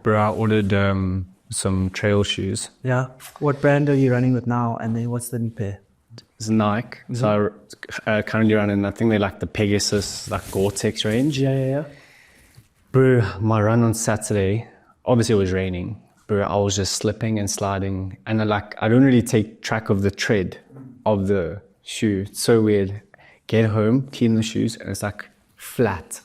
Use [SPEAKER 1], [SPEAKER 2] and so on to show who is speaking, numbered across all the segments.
[SPEAKER 1] Bro, I ordered some trail shoes.
[SPEAKER 2] Yeah. What brand are you running with now? And then what's the new pair?
[SPEAKER 1] It's Nike. So I currently running, I think they're like the Pegasus, like Gore-Tex range.
[SPEAKER 2] Yeah.
[SPEAKER 1] Bro, my run on Saturday, obviously it was raining. Bro, I was just slipping and sliding. And I don't really take track of the tread of the shoe. It's so weird. Get home, clean the shoes, and it's like flat.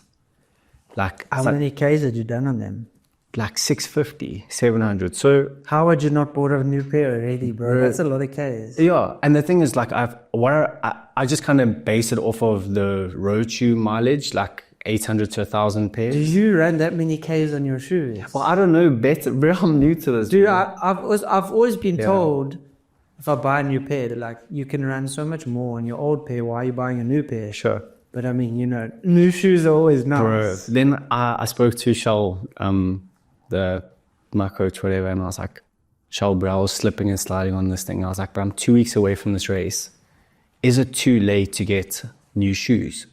[SPEAKER 1] Like
[SPEAKER 2] how many Ks had you done on them?
[SPEAKER 1] Like 650, 700. So
[SPEAKER 2] how had you not bought a new pair already, bro? That's a lot of Ks.
[SPEAKER 1] Yeah, and the thing is, like, I just kind of base it off of the road shoe mileage, like 800 to 1,000 pairs.
[SPEAKER 2] Do you run that many Ks on your shoes?
[SPEAKER 1] Well, I don't know better, bro. I'm new to this.
[SPEAKER 2] Dude, I've always been told if I buy a new pair, they're like, you can run so much more on your old pair. Why are you buying a new pair?
[SPEAKER 1] Sure.
[SPEAKER 2] But I mean, new shoes are always nice.
[SPEAKER 1] Bro, then I spoke to Shell, my coach, whatever, and I was like, Shell, bro, I was slipping and sliding on this thing. I was like, bro, I'm 2 weeks away from this race. Is it too late to get new shoes?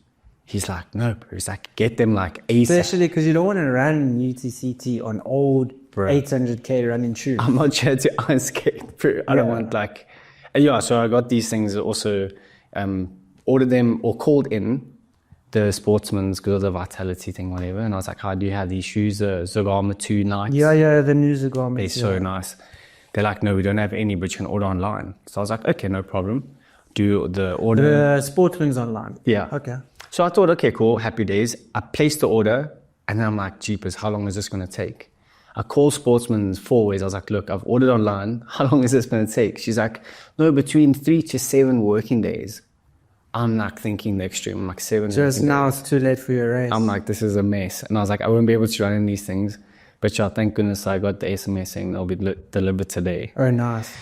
[SPEAKER 1] He's like, no, bro. He's like, get them like ASAP.
[SPEAKER 2] Especially because you don't want to run UTCT on old 800K running shoes.
[SPEAKER 1] I'm not sure to ice skate, bro. I don't want like... so I got these things also, ordered them or called in the Sportsman's because of the Vitality thing, whatever. And I was like, how do you have these shoes? Zagama 2 Nikes.
[SPEAKER 2] Yeah, the new Zagama.
[SPEAKER 1] They're so nice. They're like, no, we don't have any, but you can order online. So I was like, okay, no problem. Do the order.
[SPEAKER 2] The Sportsman's online.
[SPEAKER 1] Yeah.
[SPEAKER 2] Okay.
[SPEAKER 1] So I thought, okay, cool, happy days. I placed the order, and then I'm like, jeepers, how long is this going to take? I called Sportsman's 4 ways. I was like, look, I've ordered online. How long is this going to take? She's like, no, between 3 to 7 working days. I'm like thinking the extreme. I'm like 7
[SPEAKER 2] Just now
[SPEAKER 1] days.
[SPEAKER 2] It's too late for your race.
[SPEAKER 1] I'm like, this is a mess. And I was like, I won't be able to run in these things. But yeah, thank goodness I got the SMS saying they'll be delivered today.
[SPEAKER 2] Oh, nice.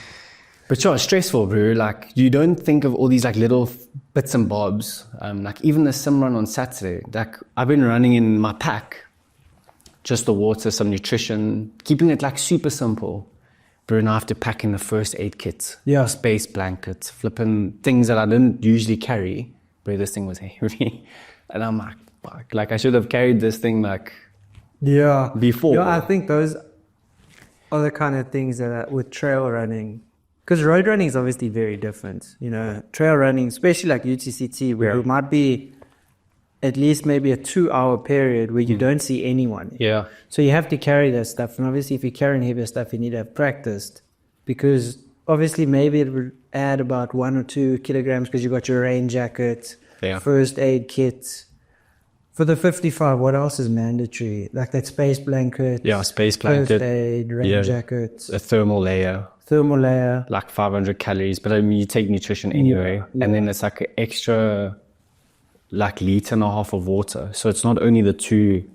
[SPEAKER 1] But yeah, it's stressful, bro. Like, you don't think of all these like little bits and bobs. Like even the sim run on Saturday, like I've been running in my pack, just the water, some nutrition, keeping it like super simple. Bro, and I have to pack in the first aid kits.
[SPEAKER 2] Yeah.
[SPEAKER 1] Space blankets, flipping things that I didn't usually carry. Bro, this thing was heavy. And I'm like, fuck, like I should have carried this thing like before.
[SPEAKER 2] Yeah, I think those are the kind of things that with trail running, because road running is obviously very different. Trail running, especially like UTCT, where it might be at least maybe a 2-hour period where you don't see anyone.
[SPEAKER 1] Yeah.
[SPEAKER 2] So you have to carry that stuff. And obviously if you're carrying heavier stuff, you need to have practiced, because obviously maybe it would add about 1 or 2 kilograms because you got your rain jacket, first aid kit. For the 55, what else is mandatory? Like that space blanket.
[SPEAKER 1] Yeah, space blanket.
[SPEAKER 2] First aid, rain jacket.
[SPEAKER 1] A thermal layer. Like 500 calories. But I mean, you take nutrition anyway. Yeah. And then it's like an extra like liter and a half of water. So it's not only the 2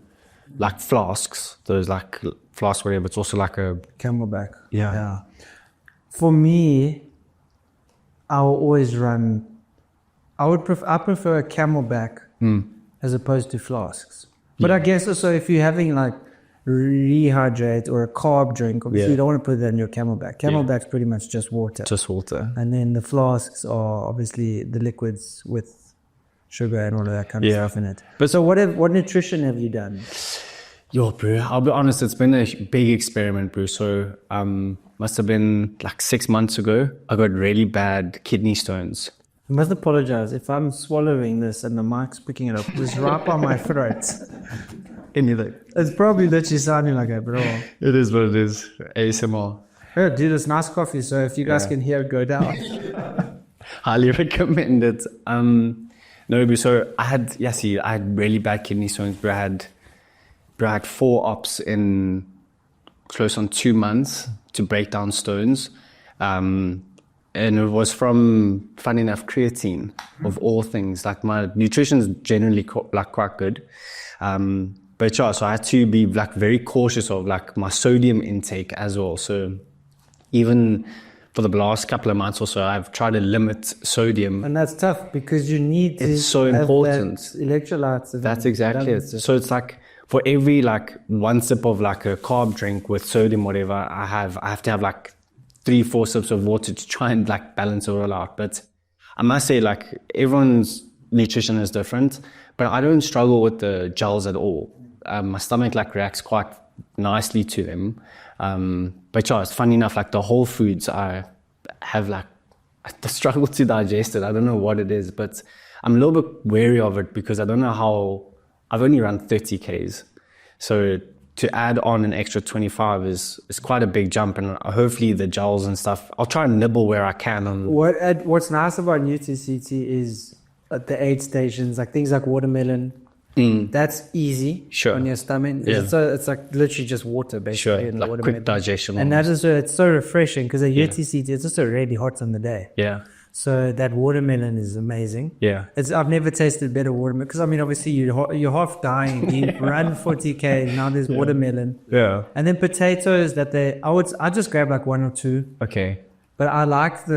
[SPEAKER 1] like flasks, those like flasks, whatever, it's also like a
[SPEAKER 2] Camelback.
[SPEAKER 1] Yeah.
[SPEAKER 2] For me, I will always run, I prefer a Camelback as opposed to flasks. But I guess also if you're having like rehydrate or a carb drink, obviously you don't want to put that in your Camelback. Camelback's pretty much just water.
[SPEAKER 1] Just water.
[SPEAKER 2] And then the flasks are obviously the liquids with sugar and all of that kind of stuff in it. But so what nutrition have you done?
[SPEAKER 1] Yo, bro, I'll be honest, it's been a big experiment, bro. So must have been like 6 months ago, I got really bad kidney stones.
[SPEAKER 2] I must apologize if I'm swallowing this and the mic's picking it up. It's right by my throat.
[SPEAKER 1] Anything.
[SPEAKER 2] It's probably literally sounding like a bro.
[SPEAKER 1] It is what it is. ASMR.
[SPEAKER 2] Yeah, dude, it's nice coffee. So if you guys can hear it go down.
[SPEAKER 1] Highly recommend it. No, so I had really bad kidney stones, bro. I had 4 ops in close on 2 months to break down stones. And it was from, funny enough, creatine, of all things. Like my nutrition's generally quite good. But yeah, so I had to be like very cautious of like my sodium intake as well. So even for the last couple of months or so, I've tried to limit sodium.
[SPEAKER 2] And that's tough because you need to
[SPEAKER 1] It's so important.
[SPEAKER 2] Electrolytes.
[SPEAKER 1] That's exactly it. So it's like for every like 1 sip of like a carb drink with sodium, whatever I have to have like 3-4 sips of water to try and like balance it all out. But I must say, like, everyone's nutrition is different, but I don't struggle with the gels at all. My stomach like reacts quite nicely to them. But yeah, it's funny enough, like the whole foods I have like the struggle to digest it. I don't know what it is, but I'm a little bit wary of it because I don't know how. I've only run 30 Ks, so to add on an extra 25 is quite a big jump, and hopefully the gels and stuff, I'll try and nibble where I can on.
[SPEAKER 2] What's nice about UTCT is at the aid stations, like things like watermelon. That's easy on your stomach.
[SPEAKER 1] Yeah.
[SPEAKER 2] It's like literally just water basically.
[SPEAKER 1] Like quick digestion.
[SPEAKER 2] And that is it's so refreshing because at UTCT it's also really hot on the day.
[SPEAKER 1] Yeah.
[SPEAKER 2] So that watermelon is amazing.
[SPEAKER 1] Yeah.
[SPEAKER 2] I've never tasted better watermelon because I mean obviously you're half dying. You run 40K, now there's watermelon.
[SPEAKER 1] Yeah.
[SPEAKER 2] And then potatoes that I just grab like one or two.
[SPEAKER 1] Okay.
[SPEAKER 2] But I like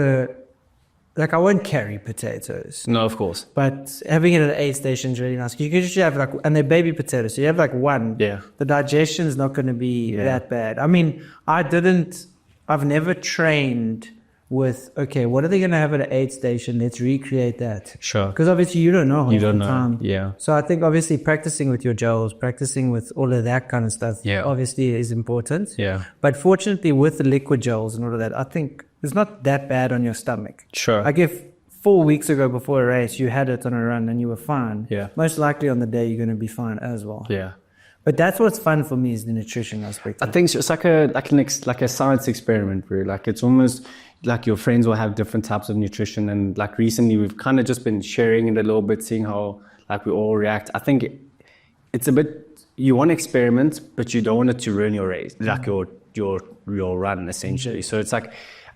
[SPEAKER 2] I won't carry potatoes.
[SPEAKER 1] No, of course.
[SPEAKER 2] But having it at an aid station is really nice. You can just have and they're baby potatoes. So you have like one.
[SPEAKER 1] Yeah.
[SPEAKER 2] The digestion is not going to be that bad. I mean, I've never trained with, okay, what are they going to have at an aid station? Let's recreate that.
[SPEAKER 1] Sure.
[SPEAKER 2] Because obviously you don't know half the time.
[SPEAKER 1] Yeah.
[SPEAKER 2] So I think obviously practicing with your gels, practicing with all of that kind of stuff, obviously is important.
[SPEAKER 1] Yeah.
[SPEAKER 2] But fortunately with the liquid gels and all of that, I think it's not that bad on your stomach.
[SPEAKER 1] Sure.
[SPEAKER 2] Like if 4 weeks ago before a race, you had it on a run and you were fine.
[SPEAKER 1] Yeah.
[SPEAKER 2] Most likely on the day, you're going to be fine as well.
[SPEAKER 1] Yeah.
[SPEAKER 2] But that's what's fun for me is the nutrition aspect.
[SPEAKER 1] I think it's like a science experiment, bro. Like it's almost like your friends will have different types of nutrition, and like recently we've kind of just been sharing it a little bit, seeing how like we all react. I think it's a bit, you want to experiment, but you don't want it to ruin your race, like your run essentially. So it's like,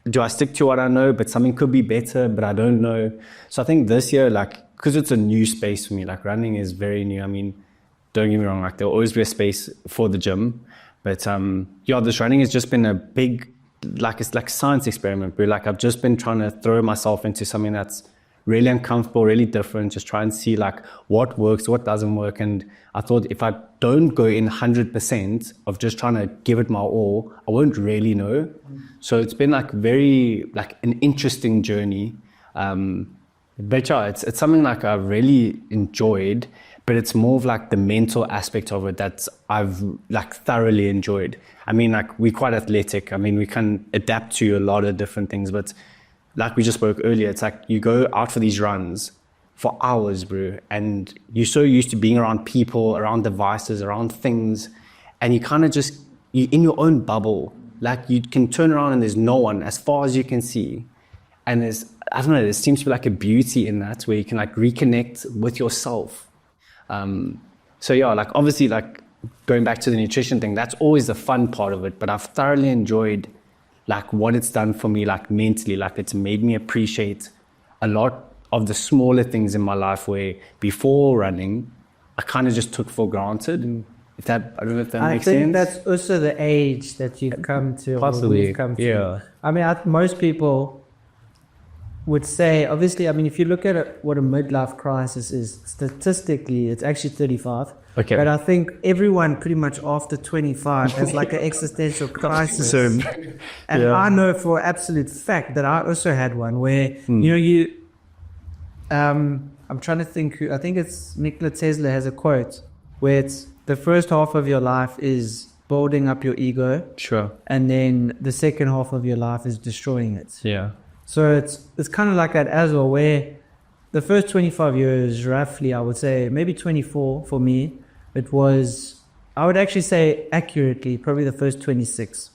[SPEAKER 1] do I stick to what I know, but something could be better, but I don't know. So I think this year, like, because it's a new space for me, like running is very new. I mean, don't get me wrong, like there'll always be a space for the gym, but this running has just been a big, like it's like a science experiment, but like I've just been trying to throw myself into something that's really uncomfortable, really different, just try and see like what works, what doesn't work. And I thought if I don't go in 100% of just trying to give it my all, I won't really know. So it's been like very like an interesting journey. But yeah, it's something like I've really enjoyed, but it's more of like the mental aspect of it that I've like thoroughly enjoyed. I mean, like we're quite athletic. I mean, we can adapt to a lot of different things, but like we just spoke earlier, it's like you go out for these runs for hours, bro, and you're so used to being around people, around devices, around things, and you kind of you're in your own bubble. Like you can turn around and there's no one as far as you can see. And I don't know, there seems to be like a beauty in that where you can like reconnect with yourself. So yeah, like obviously like going back to the nutrition thing, that's always the fun part of it, but I've thoroughly enjoyed like what it's done for me, like mentally, like it's made me appreciate a lot of the smaller things in my life where before running, I kind of just took for granted. I don't know if that makes sense.
[SPEAKER 2] I think that's also the age that you've come to.
[SPEAKER 1] Possibly,
[SPEAKER 2] yeah. I mean, most people would say, obviously, I mean, if you look at what a midlife crisis is, statistically, it's actually 35.
[SPEAKER 1] Okay.
[SPEAKER 2] But I think everyone pretty much after 25 has like an existential crisis. And I know for absolute fact that I also had one where, I'm trying to think, I think it's Nikola Tesla has a quote where it's the first half of your life is building up your ego.
[SPEAKER 1] Sure.
[SPEAKER 2] And then the second half of your life is destroying it.
[SPEAKER 1] Yeah.
[SPEAKER 2] So it's kind of like that as well, where the first 25 years, roughly, I would say, maybe 24 for me, it was, I would actually say accurately, probably the first 26.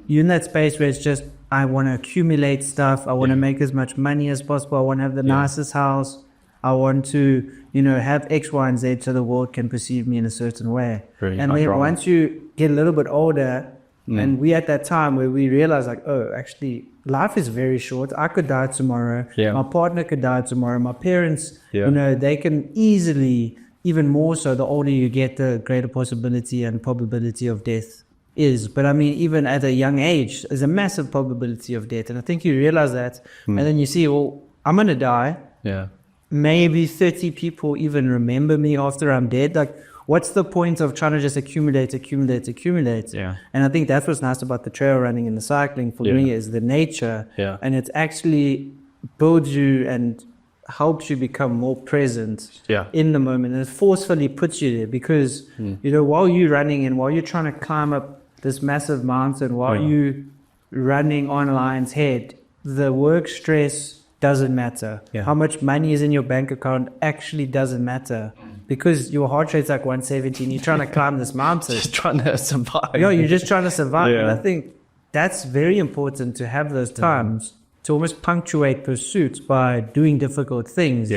[SPEAKER 2] You're in that space where it's just, I want to accumulate stuff. I want to make as much money as possible. I want to have the nicest house. I want to, have X, Y, and Z so the world can perceive me in a certain way.
[SPEAKER 1] Really
[SPEAKER 2] and then once you get a little bit older, and we at that time where we realize like, oh, actually, life is very short. I could die tomorrow.
[SPEAKER 1] Yeah.
[SPEAKER 2] My partner could die tomorrow. My parents, they can easily, even more so, the older you get, the greater possibility and probability of death is. But I mean, even at a young age, there's a massive probability of death. And I think you realize that. And then you see, well, I'm going to die.
[SPEAKER 1] Yeah.
[SPEAKER 2] Maybe 30 people even remember me after I'm dead. Like, what's the point of trying to just accumulate?
[SPEAKER 1] Yeah.
[SPEAKER 2] And I think that's what's nice about the trail running and the cycling for me is the nature.
[SPEAKER 1] Yeah.
[SPEAKER 2] And it actually builds you and helps you become more present
[SPEAKER 1] Yeah.
[SPEAKER 2] in the moment, and it forcefully puts you there because you know, while you're running and while you're trying to climb up this massive mountain, while you running on lion's head, the work stress doesn't matter.
[SPEAKER 1] Yeah.
[SPEAKER 2] How much money is in your bank account actually doesn't matter because your heart rate's like 170 and you're trying to climb this mountain.
[SPEAKER 1] Just trying to survive.
[SPEAKER 2] No, you're just trying to survive.
[SPEAKER 1] Yeah.
[SPEAKER 2] And I think that's very important to have those times to almost punctuate pursuits by doing difficult things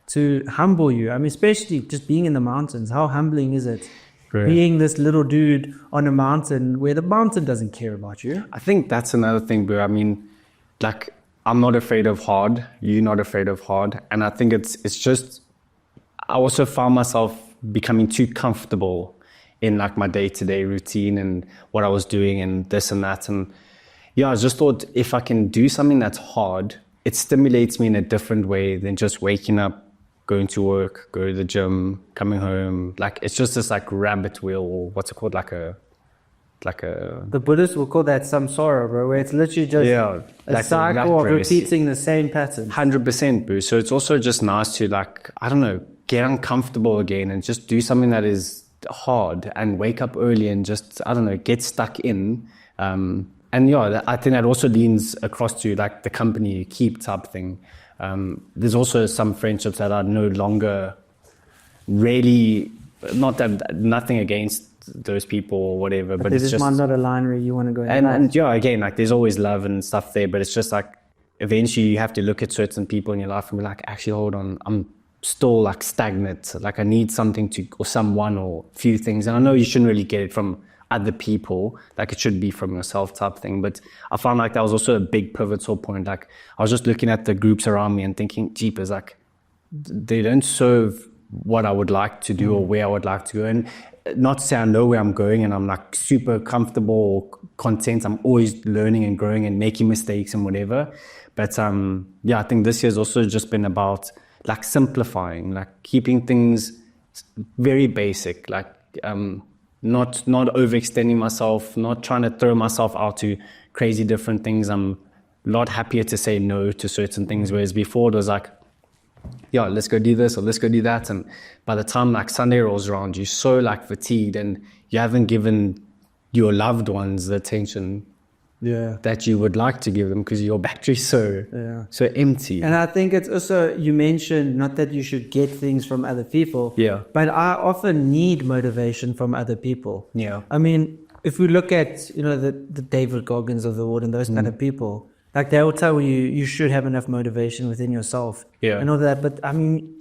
[SPEAKER 2] to humble you. I mean, especially just being in the mountains. How humbling is it?
[SPEAKER 1] Right.
[SPEAKER 2] Being this little dude on a mountain where the mountain doesn't care about you.
[SPEAKER 1] I think that's another thing, bro. I mean, like, I'm not afraid of hard. You're not afraid of hard. And I think it's just, I also found myself becoming too comfortable in like my day-to-day routine and what I was doing and this and that. And yeah, I just thought if I can do something that's hard, it stimulates me in a different way than just waking up, going to work, go to the gym, coming home. Like, it's just this like rabbit wheel, or what's it called? Like a
[SPEAKER 2] The Buddhists will call that samsara, bro, where it's literally just a
[SPEAKER 1] like
[SPEAKER 2] cycle of repeating the same pattern.
[SPEAKER 1] 100%, boo. So it's also just nice to, like, I don't know, get uncomfortable again and just do something that is hard and wake up early and just, I don't know, get stuck in. And yeah, I think that also leans across to like the company you keep type thing. There's also some friendships that are no longer really, not that, nothing against those people or whatever, but
[SPEAKER 2] they
[SPEAKER 1] it's just
[SPEAKER 2] might not align where you want to go.
[SPEAKER 1] and yeah, again, like there's always love and stuff there, but it's just like eventually you have to look at certain people in your life and be like, actually, hold on, I'm still like stagnant. Like I need something to, or someone, or a few things. And I know you shouldn't really get it from other people, like it should be from yourself type thing. But I found like that was also a big pivotal point. Like I was just looking at the groups around me and thinking, jeepers, like they don't serve what I would like to do or where I would like to go. And not to say I know where I'm going and I'm like super comfortable or content. I'm always learning and growing and making mistakes and whatever. But yeah, I think this year's also just been about like simplifying, like keeping things very basic, like not overextending myself, not trying to throw myself out to crazy different things. I'm a lot happier to say no to certain things, whereas before it was like, yeah, let's go do this or let's go do that. And by the time like Sunday rolls around, you're so like fatigued and you haven't given your loved ones the attention that you would like to give them because your battery's so empty.
[SPEAKER 2] And I think it's also, you mentioned not that you should get things from other people, but I often need motivation from other people. I mean, if we look at, you know, the David Goggins of the world and those kind of people, like they will tell you, you should have enough motivation within yourself and all that. But I mean,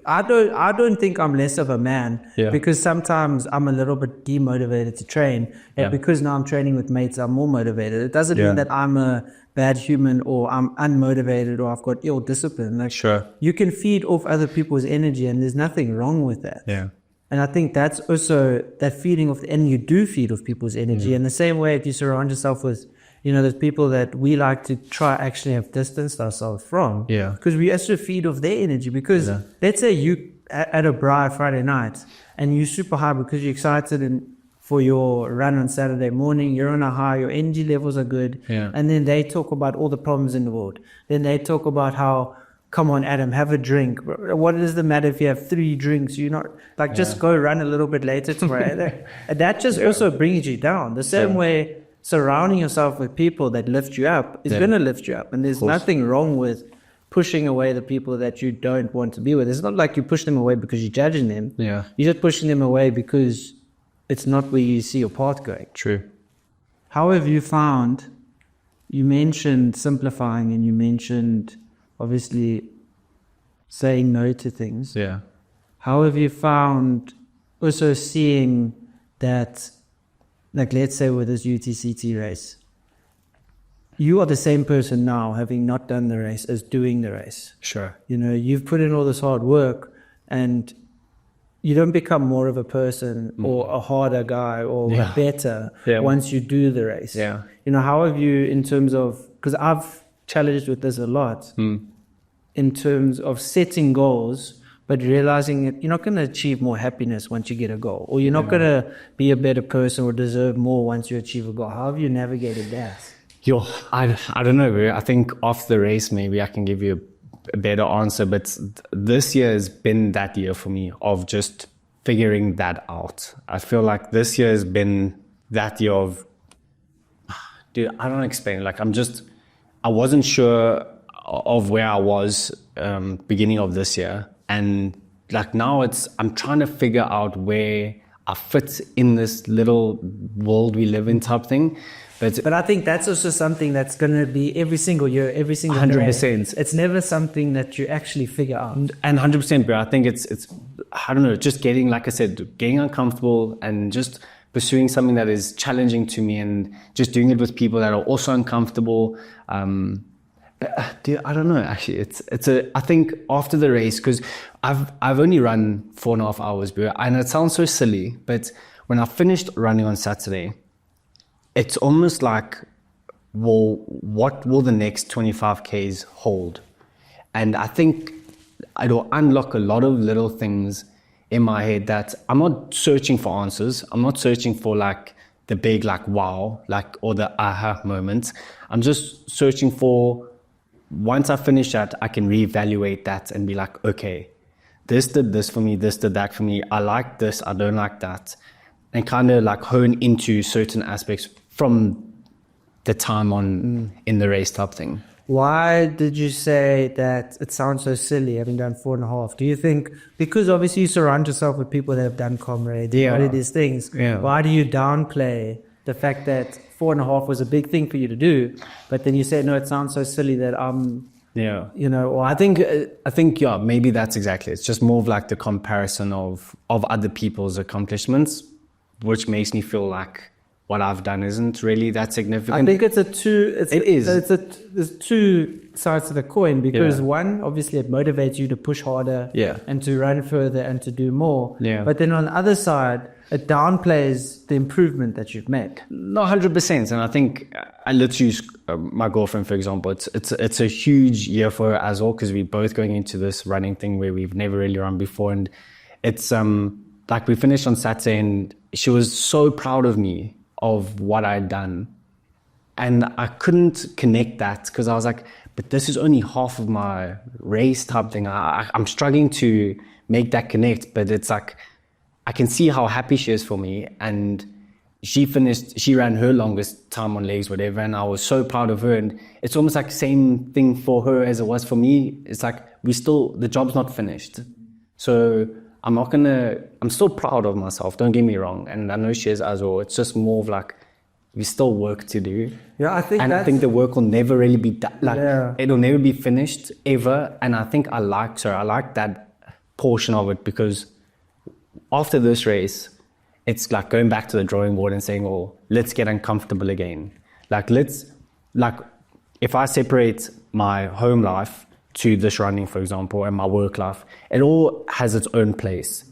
[SPEAKER 2] I don't think I'm less of a man because sometimes I'm a little bit demotivated to train. And because now I'm training with mates, I'm more motivated. It doesn't mean that I'm a bad human or I'm unmotivated or I've got ill discipline. Like you can feed off other people's energy and there's nothing wrong with that. And I think that's also that feeding of, and you do feed off people's energy. In the same way, if you surround yourself with, you know, there's people that we like to try actually have distanced ourselves from. Because we also feed off their energy. Because let's say you at a braai Friday night and you're super high because you're excited for your run on Saturday morning, you're on a high, your energy levels are good. And then they talk about all the problems in the world. Then they talk about how, come on, Adam, have a drink. What is the matter if you have 3 drinks? You're not, like, just go run a little bit later tomorrow. And that just also brings you down. The same way, surrounding yourself with people that lift you up is going to lift you up. And there's nothing wrong with pushing away the people that you don't want to be with. It's not like you push them away because you're judging them. You're just pushing them away because it's not where you see your path going.
[SPEAKER 1] True.
[SPEAKER 2] How have you found, you mentioned simplifying and you mentioned obviously saying no to things. How have you found also seeing that, like let's say with this UTCT race, you are the same person now having not done the race as doing the race. You know, you've put in all this hard work and you don't become more of a person or a harder guy or better once you do the race. You know, how have you, in terms of, because I've challenged with this a lot, in terms of setting goals, but realizing that you're not going to achieve more happiness once you get a goal, or you're not going to be a better person or deserve more once you achieve a goal. How have you navigated that?
[SPEAKER 1] I don't know, bro. I think off the race, maybe I can give you a better answer, but this year has been that year for me of just figuring that out. I feel like this year has been that year of, dude, I don't explain. Like I wasn't sure of where I was beginning of this year, and like now I'm trying to figure out where I fit in this little world we live in type thing. But
[SPEAKER 2] I think that's also something that's going to be every single year, every single
[SPEAKER 1] 100%.
[SPEAKER 2] day. It's never something that you actually figure out.
[SPEAKER 1] And 100%, bro. I think it's I don't know, just getting, like I said, getting uncomfortable and just pursuing something that is challenging to me and just doing it with people that are also uncomfortable. But dude, I don't know. Actually, I think after the race, because I've only run 4.5 hours, bro, and it sounds so silly, but when I finished running on Saturday, it's almost like, well, what will the next 25Ks hold? And I think it'll unlock a lot of little things in my head that I'm not searching for answers. I'm not searching for like the big, like, wow, like, or the aha moments. I'm just searching for, once I finish that, I can reevaluate that and be like, okay, this did this for me, this did that for me. I like this, I don't like that. And kind of like hone into certain aspects from the time on in the race type thing.
[SPEAKER 2] Why did you say that it sounds so silly having done 4.5? Do you think, because obviously you surround yourself with people that have done comrades, all of these things, why do you downplay the fact that 4.5 was a big thing for you to do, but then you say, no, it sounds so silly that you know, or
[SPEAKER 1] I think yeah, maybe that's exactly it. It's just more of like the comparison of other people's accomplishments, which makes me feel like what I've done isn't really that significant.
[SPEAKER 2] I think there's two sides to the coin, because one, obviously it motivates you to push harder and to run further and to do more.
[SPEAKER 1] Yeah.
[SPEAKER 2] But then on the other side, it downplays the improvement that you've made.
[SPEAKER 1] No, 100%. And I think let's use my girlfriend, for example. It's a huge year for her as well, because we're both going into this running thing where we've never really run before. And it's like we finished on Saturday and she was so proud of me of what I'd done. And I couldn't connect that because I was like, but this is only half of my race type thing. I'm struggling to make that connect, but it's like, I can see how happy she is for me. And she ran her longest time on legs, whatever. And I was so proud of her. And it's almost like same thing for her as it was for me. It's like, the job's not finished. So I'm still proud of myself, don't get me wrong. And I know she is as well. It's just more of like, we still work to do.
[SPEAKER 2] Yeah, I think
[SPEAKER 1] the work will never really be done. Like, it'll never be finished ever. And I think I like that portion of it, because after this race, it's like going back to the drawing board and saying, well, let's get uncomfortable again. If I separate my home life to this running, for example, and my work life, it all has its own place.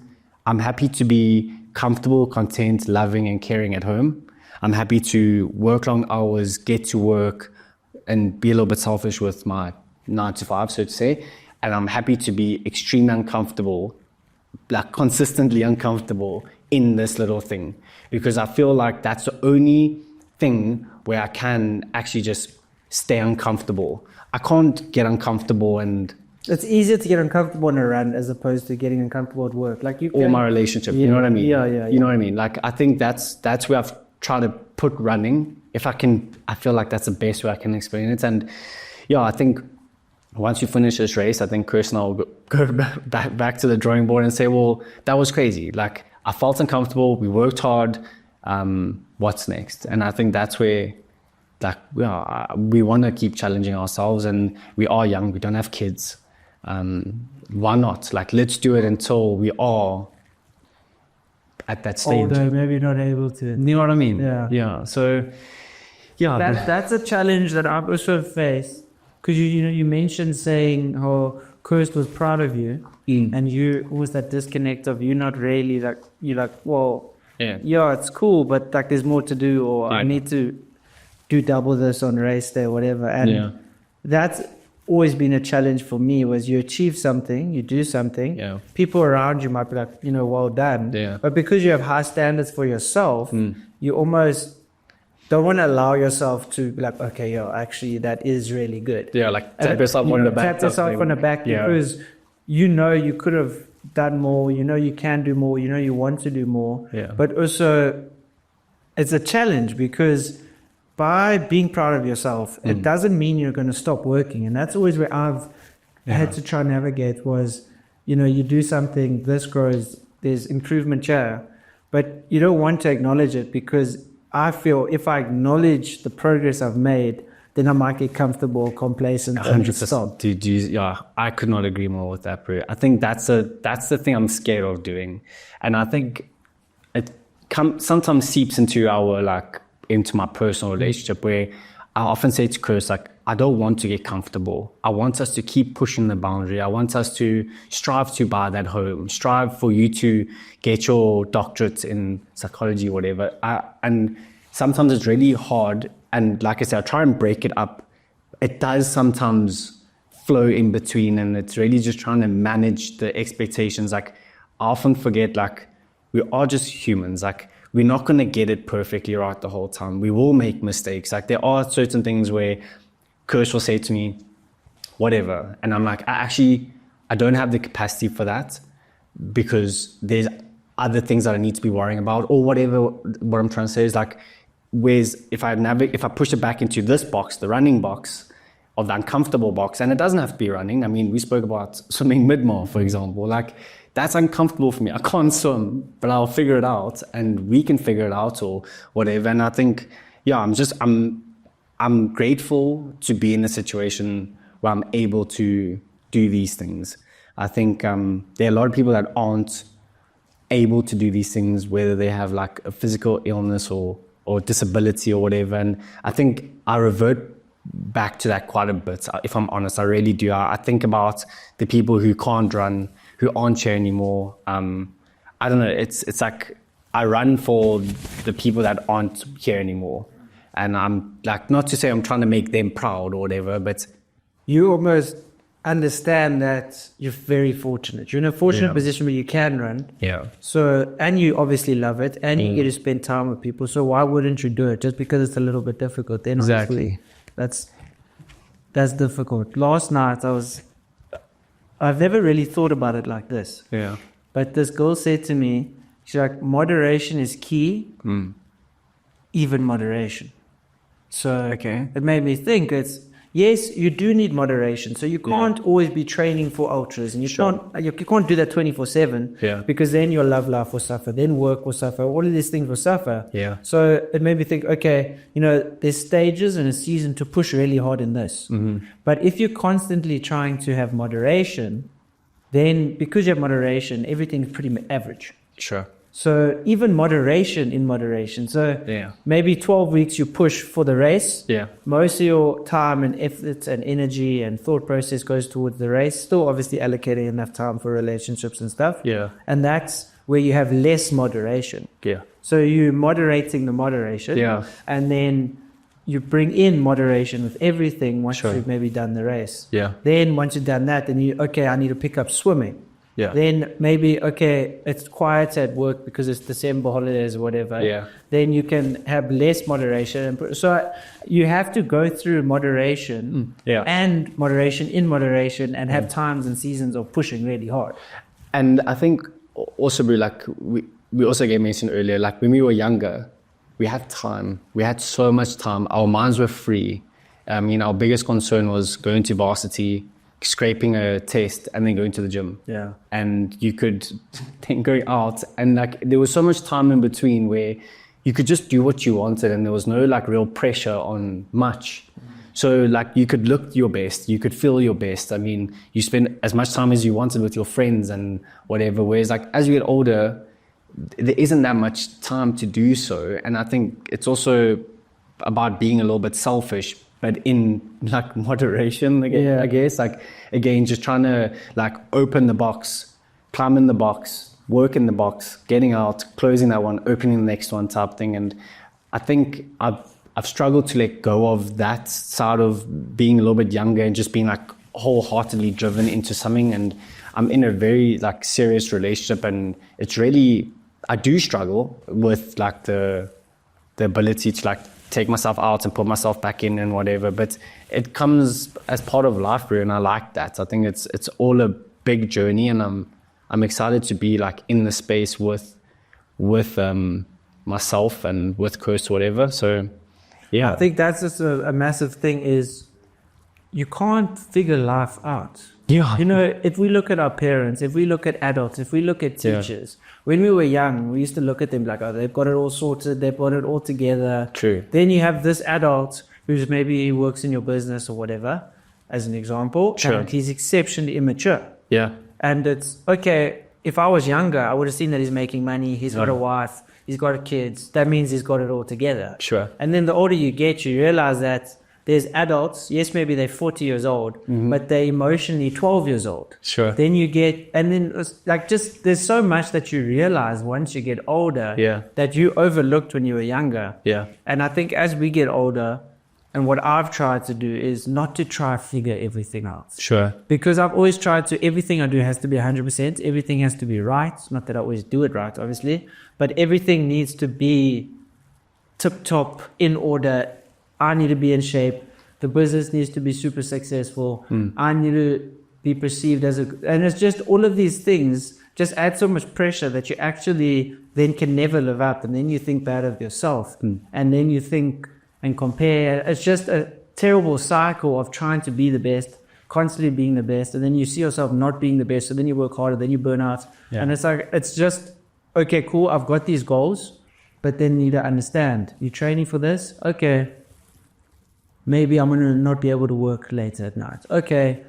[SPEAKER 1] I'm happy to be comfortable, content, loving, and caring at home. I'm happy to work long hours, get to work, and be a little bit selfish with my 9 to 5, so to say. And I'm happy to be extremely uncomfortable, like consistently uncomfortable in this little thing, because I feel like that's the only thing where I can actually just stay uncomfortable. I can't get uncomfortable, and
[SPEAKER 2] it's easier to get uncomfortable in a run as opposed to getting uncomfortable at work. Like
[SPEAKER 1] or my relationship, you know what I mean?
[SPEAKER 2] Yeah.
[SPEAKER 1] You know what I mean? Like, I think that's where I've tried to put running. If I can, I feel like that's the best way I can explain it. And yeah, I think once you finish this race, I think Chris and I will go back to the drawing board and say, well, that was crazy. Like, I felt uncomfortable. We worked hard. What's next? And I think that's where, like, we want to keep challenging ourselves, and we are young. We don't have kids. Why not? Like, let's do it until we are at that stage.
[SPEAKER 2] Although maybe not able to.
[SPEAKER 1] You know what I mean?
[SPEAKER 2] Yeah.
[SPEAKER 1] So, yeah.
[SPEAKER 2] That's a challenge that I've also faced. Because you mentioned saying how Kirst was proud of you, and you was that disconnect of you not really like, you're like, well, it's cool, but like there's more to do, or I need to do double this on race day, whatever. And that's always been a challenge for me, was you achieve something, you do something, people around you might be like, well done. But because you have high standards for yourself, you almost don't want to allow yourself to be like, okay, yo, actually that is really good.
[SPEAKER 1] Yeah, like tap yourself on the back.
[SPEAKER 2] Tap yourself on the back because you know you could have done more, you know you can do more, you know you want to do more.
[SPEAKER 1] Yeah.
[SPEAKER 2] But also it's a challenge because by being proud of yourself, it doesn't mean you're going to stop working. And that's always where I've had to try and navigate was, you know, you do something, this grows, there's improvement here, but you don't want to acknowledge it because I feel if I acknowledge the progress I've made, then I might get comfortable, complacent,
[SPEAKER 1] 100%. Dude, yeah, I could not agree more with that, bro. I think that's the thing I'm scared of doing. And I think it sometimes seeps into into my personal relationship where I often say to Chris, like, I don't want to get comfortable. I want us to keep pushing the boundary. I want us to strive to buy that home, strive for you to get your doctorate in psychology or whatever. And sometimes it's really hard. And like I said, I try and break it up. It does sometimes flow in between, and it's really just trying to manage the expectations. Like, I often forget, like, we are just humans. Like, we're not going to get it perfectly right the whole time. We will make mistakes. Like, there are certain things where Kirsch will say to me, whatever. And I'm like, I don't have the capacity for that because there's other things that I need to be worrying about or whatever. What I'm trying to say is like, whereas if I push it back into this box, the running box, of the uncomfortable box, and it doesn't have to be running. I mean, we spoke about swimming mid-mar, for example. Like, that's uncomfortable for me. I can't swim, but I'll figure it out, and we can figure it out or whatever. And I think, yeah, I'm grateful to be in a situation where I'm able to do these things. I think there are a lot of people that aren't able to do these things, whether they have like a physical illness or disability or whatever. And I think I revert back to that quite a bit. If I'm honest, I really do. I think about the people who can't run, who aren't here anymore. I don't know. It's like I run for the people that aren't here anymore. And I'm like, not to say I'm trying to make them proud or whatever, but
[SPEAKER 2] you almost understand that you're very fortunate. You're in a fortunate position where you can run.
[SPEAKER 1] Yeah.
[SPEAKER 2] So, and you obviously love it, and you get to spend time with people. So why wouldn't you do it? Just because it's a little bit difficult. Then
[SPEAKER 1] exactly.
[SPEAKER 2] That's difficult. Last night I've never really thought about it like this.
[SPEAKER 1] Yeah.
[SPEAKER 2] But this girl said to me, she's like, moderation is key, even moderation. So it made me think yes, you do need moderation. So you can't always be training for ultras, and you can't do that 24/7.
[SPEAKER 1] Yeah.
[SPEAKER 2] Because then your love life will suffer, then work will suffer, all of these things will suffer.
[SPEAKER 1] Yeah.
[SPEAKER 2] So it made me think, okay, there's stages and a season to push really hard in this. Mm-hmm. But if you're constantly trying to have moderation, then because you have moderation, everything's pretty average.
[SPEAKER 1] Sure.
[SPEAKER 2] So even moderation in moderation. So maybe 12 weeks you push for the race.
[SPEAKER 1] Yeah.
[SPEAKER 2] Most of your time and effort and energy and thought process goes towards the race. Still obviously allocating enough time for relationships and stuff.
[SPEAKER 1] Yeah.
[SPEAKER 2] And that's where you have less moderation.
[SPEAKER 1] Yeah.
[SPEAKER 2] So you're moderating the moderation.
[SPEAKER 1] Yeah.
[SPEAKER 2] And then you bring in moderation with everything once you've maybe done the race.
[SPEAKER 1] Yeah.
[SPEAKER 2] Then once you've done that, then I need to pick up swimming.
[SPEAKER 1] Yeah.
[SPEAKER 2] Then maybe, it's quiet at work because it's December holidays or whatever.
[SPEAKER 1] Yeah.
[SPEAKER 2] Then you can have less moderation. So you have to go through moderation and moderation in moderation and have times and seasons of pushing really hard.
[SPEAKER 1] And I think also, like we also get mentioned earlier, like when we were younger, we had time. We had so much time. Our minds were free. I mean, our biggest concern was going to varsity, scraping a test, and then going to the gym.
[SPEAKER 2] Yeah.
[SPEAKER 1] And you could then go out, and like there was so much time in between where you could just do what you wanted, and there was no like real pressure on much. So like you could look your best, you could feel your best. I mean, you spend as much time as you wanted with your friends and whatever. Whereas like as you get older, there isn't that much time to do so. And I think it's also about being a little bit selfish, but in like moderation, again, I guess. Like, again, just trying to like open the box, climb in the box, work in the box, getting out, closing that one, opening the next one type thing. And I think I've struggled to let go of that side of being a little bit younger and just being like wholeheartedly driven into something. And I'm in a very like serious relationship, and it's really, I do struggle with like the ability to like take myself out and put myself back in and whatever. But it comes as part of life, bro, and I like that. I think it's all a big journey, and I'm excited to be like in the space with myself and with Kirst, whatever. So yeah,
[SPEAKER 2] I think that's just a massive thing is you can't figure life out.
[SPEAKER 1] Yeah.
[SPEAKER 2] You know, if we look at our parents, if we look at adults, if we look at teachers, when we were young, we used to look at them like, oh, they've got it all sorted, they've got it all together.
[SPEAKER 1] True.
[SPEAKER 2] Then you have this adult who's maybe works in your business or whatever, as an example,
[SPEAKER 1] Sure.
[SPEAKER 2] and he's exceptionally immature.
[SPEAKER 1] Yeah.
[SPEAKER 2] And it's, okay, if I was younger, I would have seen that he's making money, he's got a wife, he's got kids. That means he's got it all together.
[SPEAKER 1] Sure.
[SPEAKER 2] And then the older you get, you realize that there's adults, yes, maybe they're 40 years old, but they're emotionally 12 years old.
[SPEAKER 1] Sure.
[SPEAKER 2] Then you get, and then it's like just, there's so much that you realize once you get older that you overlooked when you were younger.
[SPEAKER 1] Yeah.
[SPEAKER 2] And I think as we get older, and what I've tried to do is not to try figure everything out.
[SPEAKER 1] Sure.
[SPEAKER 2] Because I've always tried to, everything I do has to be 100%. Everything has to be right. Not that I always do it right, obviously. But everything needs to be tip-top, in order. I need to be in shape. The business needs to be super successful. I need to be perceived as a... And it's just all of these things just add so much pressure that you actually then can never live up. And then you think bad of yourself. And then you think and compare. It's just a terrible cycle of trying to be the best, constantly being the best. And then you see yourself not being the best. So then you work harder, then you burn out.
[SPEAKER 1] Yeah.
[SPEAKER 2] And it's like, it's just, okay, cool. I've got these goals, but then you need to understand you're training for this. Okay. Maybe I'm going to not be able to work later at night. Okay.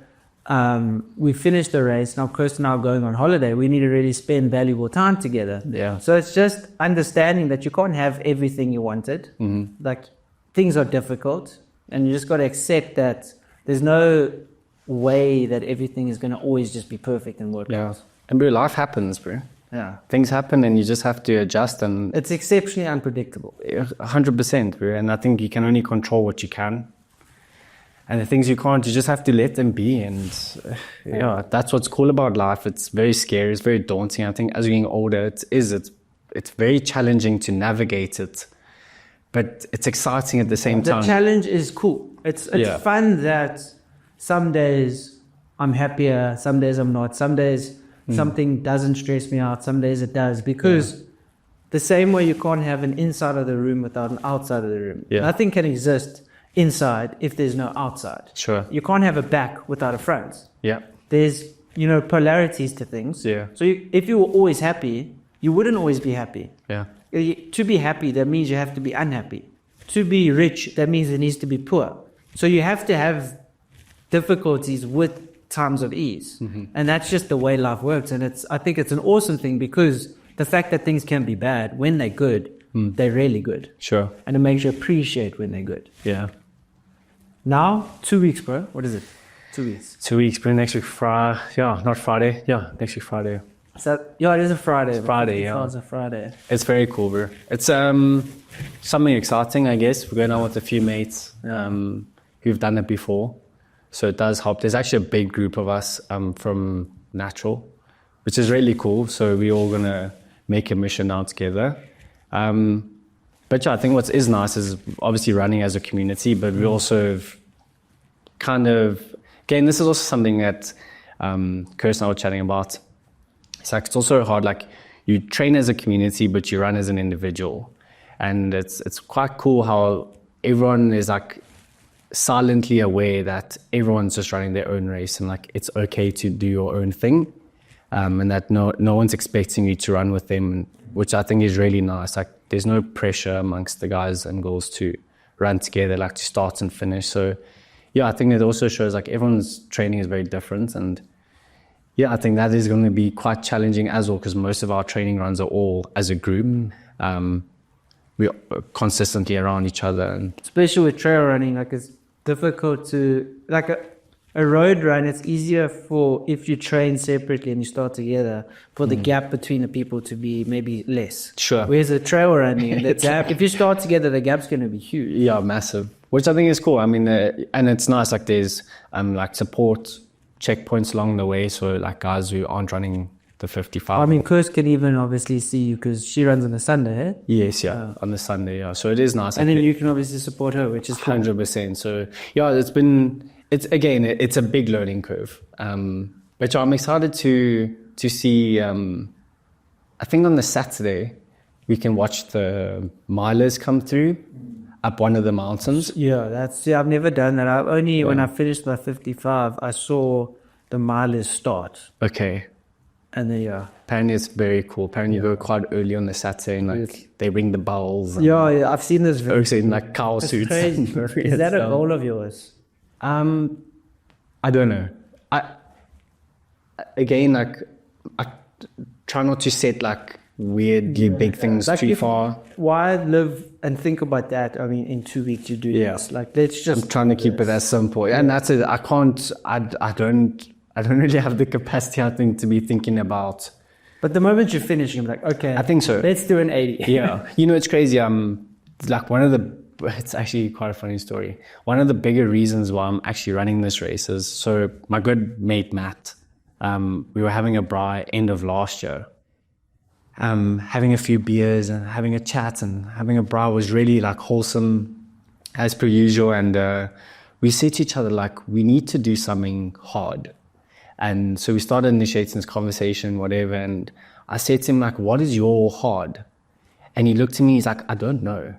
[SPEAKER 2] We finished the race. Now, Kirst and I are going on holiday. We need to really spend valuable time together.
[SPEAKER 1] Yeah.
[SPEAKER 2] So it's just understanding that you can't have everything you wanted. Like, things are difficult, and you just got to accept that there's no way that everything is going to always just be perfect and work out.
[SPEAKER 1] And bro, life happens, bro.
[SPEAKER 2] Yeah.
[SPEAKER 1] Things happen, and you just have to adjust. And
[SPEAKER 2] It's exceptionally unpredictable.
[SPEAKER 1] 100%, bro. And I think you can only control what you can. And the things you can't, you just have to let them be. And yeah, that's what's cool about life. It's very scary. It's very daunting. I think as you're getting older, it's very challenging to navigate it. But it's exciting at the same time.
[SPEAKER 2] The challenge is cool. It's fun that some days I'm happier, some days I'm not. Some days something doesn't stress me out, some days it does. Because the same way you can't have an inside of the room without an outside of the room. Nothing can exist inside if there's no outside.
[SPEAKER 1] Sure.
[SPEAKER 2] You can't have a back without a front.
[SPEAKER 1] Yeah.
[SPEAKER 2] There's, polarities to things.
[SPEAKER 1] Yeah.
[SPEAKER 2] So if you were always happy, you wouldn't always be happy.
[SPEAKER 1] Yeah.
[SPEAKER 2] To be happy, that means you have to be unhappy. To be rich, that means it needs to be poor. So you have to have difficulties with times of ease. And that's just the way life works. And I think it's an awesome thing, because the fact that things can be bad, when they're good, they're really good.
[SPEAKER 1] Sure.
[SPEAKER 2] And it makes you appreciate when they're good.
[SPEAKER 1] Yeah.
[SPEAKER 2] Now, 2 weeks, bro. What is it? 2 weeks.
[SPEAKER 1] 2 weeks, bro. Next week, Friday. Yeah, not Friday. Yeah, next week, Friday.
[SPEAKER 2] So, it is a Friday.
[SPEAKER 1] It's Friday, yeah.
[SPEAKER 2] It's a Friday.
[SPEAKER 1] It's very cool, bro. It's something exciting, I guess. We're going out with a few mates who've done it before. So it does help. There's actually a big group of us from Natural, which is really cool. So we're all going to make a mission now together. But yeah, I think what is nice is obviously running as a community, but we also kind of, again, this is also something that Kirst and I were chatting about. It's like, it's also hard, like you train as a community, but you run as an individual. And it's quite cool how everyone is like silently aware that everyone's just running their own race, and like it's okay to do your own thing, and that no one's expecting you to run with them, which I think is really nice. Like there's no pressure amongst the guys and girls to run together, like to start and finish. So yeah, I think it also shows like everyone's training is very different. And yeah, I think that is going to be quite challenging as well, because most of our training runs are all as a group. We're consistently around each other. And
[SPEAKER 2] especially with trail running, like it's difficult to, like a road run, it's easier for, if you train separately and you start together, for the gap between the people to be maybe less.
[SPEAKER 1] Sure.
[SPEAKER 2] Whereas a trail running, the gap, if you start together, the gap's going to be huge.
[SPEAKER 1] Yeah, massive. Which I think is cool. I mean, and it's nice, like there's like support checkpoints along the way. So like guys who aren't running the 55.
[SPEAKER 2] I mean, Kirst can even obviously see you because she runs on a Sunday, eh?
[SPEAKER 1] Yes, yeah, on the Sunday, yeah. So it is nice.
[SPEAKER 2] And then you can obviously support her, which is cool.
[SPEAKER 1] 100%. So yeah, it's a big learning curve. But yeah, I'm excited to see. I think on the Saturday we can watch the milers come through up one of the mountains.
[SPEAKER 2] Yeah, I've never done that. I've only when I finished my 55, I saw the milers start.
[SPEAKER 1] Okay.
[SPEAKER 2] And then
[SPEAKER 1] apparently it's very cool. Apparently you go quite early on the Saturday and like they ring the bells.
[SPEAKER 2] Yeah, I've seen this video.
[SPEAKER 1] Also in like cow suits.
[SPEAKER 2] Crazy. Is that a goal of yours?
[SPEAKER 1] I don't know. I try not to set like weirdly big things
[SPEAKER 2] like
[SPEAKER 1] too far.
[SPEAKER 2] Why live and think about that? I mean, in 2 weeks you do this. Like, let's just.
[SPEAKER 1] I'm trying to keep it as simple, and that's it. I can't. I don't really have the capacity, I think, to be thinking about.
[SPEAKER 2] But the moment you're finishing, I'm like, okay,
[SPEAKER 1] I think so.
[SPEAKER 2] Let's do an 80.
[SPEAKER 1] Yeah, it's crazy. Like it's actually quite a funny story. One of the bigger reasons why I'm actually running this race is so my good mate Matt. We were having a braai end of last year. Having a few beers and having a chat and having a braai was really like wholesome as per usual. And we said to each other, like, we need to do something hard. And so we started initiating this conversation, whatever. And I said to him, like, what is your hard? And he looked at me, he's like, I don't know.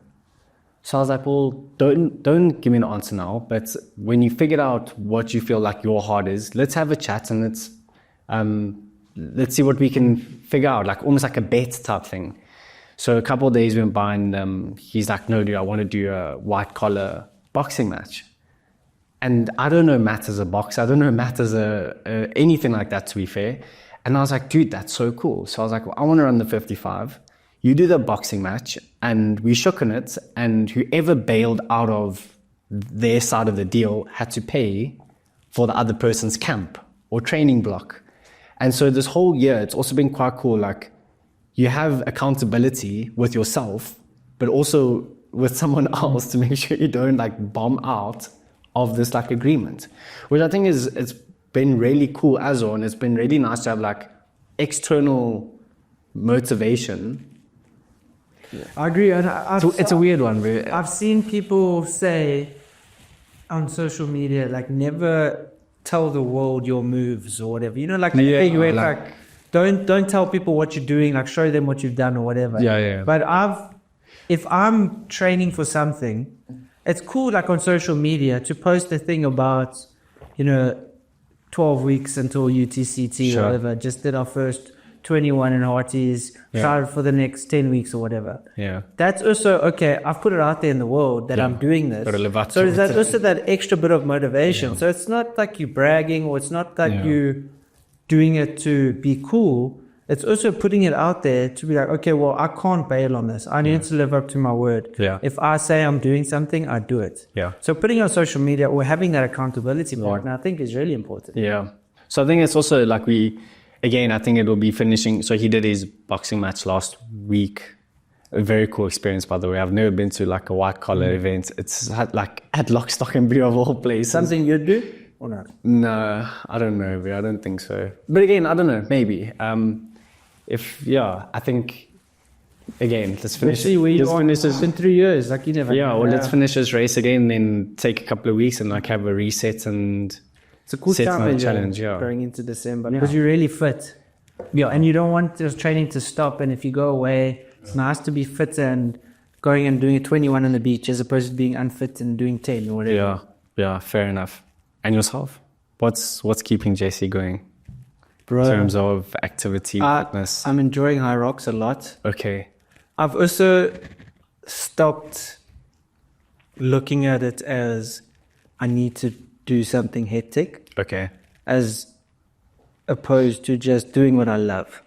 [SPEAKER 1] So I was like, well, don't give me an answer now. But when you figured out what you feel like your hard is, let's have a chat and let's see what we can figure out, like almost like a bet type thing. So a couple of days went by and he's like, no, dude, I want to do a white collar boxing match. And I don't know Matt as a boxer. I don't know Matt as anything like that, to be fair. And I was like, dude, that's so cool. So I was like, well, I want to run the 55. You do the boxing match. And we shook on it. And whoever bailed out of their side of the deal had to pay for the other person's camp or training block. And so this whole year, it's also been quite cool. Like, you have accountability with yourself, but also with someone else to make sure you don't like bomb out of this like agreement, which I think it's been really cool as well. And it's been really nice to have like external motivation.
[SPEAKER 2] Yeah. I agree. And
[SPEAKER 1] it's a weird one. But
[SPEAKER 2] I've seen people say on social media, like, never tell the world your moves or whatever, like don't tell people what you're doing, like show them what you've done or whatever. But if I'm training for something, it's cool, like on social media, to post a thing about 12 weeks until UTCT or whatever, just did our first 21 in Hearties, started for the next 10 weeks or whatever. That's also okay. I've put it out there in the world that I'm doing this. So there's also that extra bit of motivation. So it's not like you bragging, or it's not like you doing it to be cool. It's also putting it out there to be like, okay, well, I can't bail on this. I need to live up to my word. If I say I'm doing something, I do it. So putting on social media or having that accountability partner, I think is really important.
[SPEAKER 1] So I think it's also like I think it will be finishing. So he did his boxing match last week. A very cool experience, by the way. I've never been to like a white collar event. It's at Lock, Stock and Barrel of all places.
[SPEAKER 2] Something you'd do or not?
[SPEAKER 1] No, I don't know. I don't think so. But again, I don't know. Maybe. I think, again, let's finish.
[SPEAKER 2] Let's see where you are. It's been 3 years. Like, you never.
[SPEAKER 1] Let's finish this race again, then take a couple of weeks and like have a reset and.
[SPEAKER 2] It's a cool
[SPEAKER 1] challenge,
[SPEAKER 2] going into December because you're really fit. And you don't want this training to stop. And if you go away, it's nice to be fit and going and doing a 21 on the beach as opposed to being unfit and doing 10 or whatever.
[SPEAKER 1] Yeah, fair enough. And yourself? What's keeping JC going?
[SPEAKER 2] Bro,
[SPEAKER 1] in terms of activity, fitness?
[SPEAKER 2] I'm enjoying High Rocks a lot.
[SPEAKER 1] Okay.
[SPEAKER 2] I've also stopped looking at it as I need to do something hectic.
[SPEAKER 1] Okay.
[SPEAKER 2] As opposed to just doing what I love.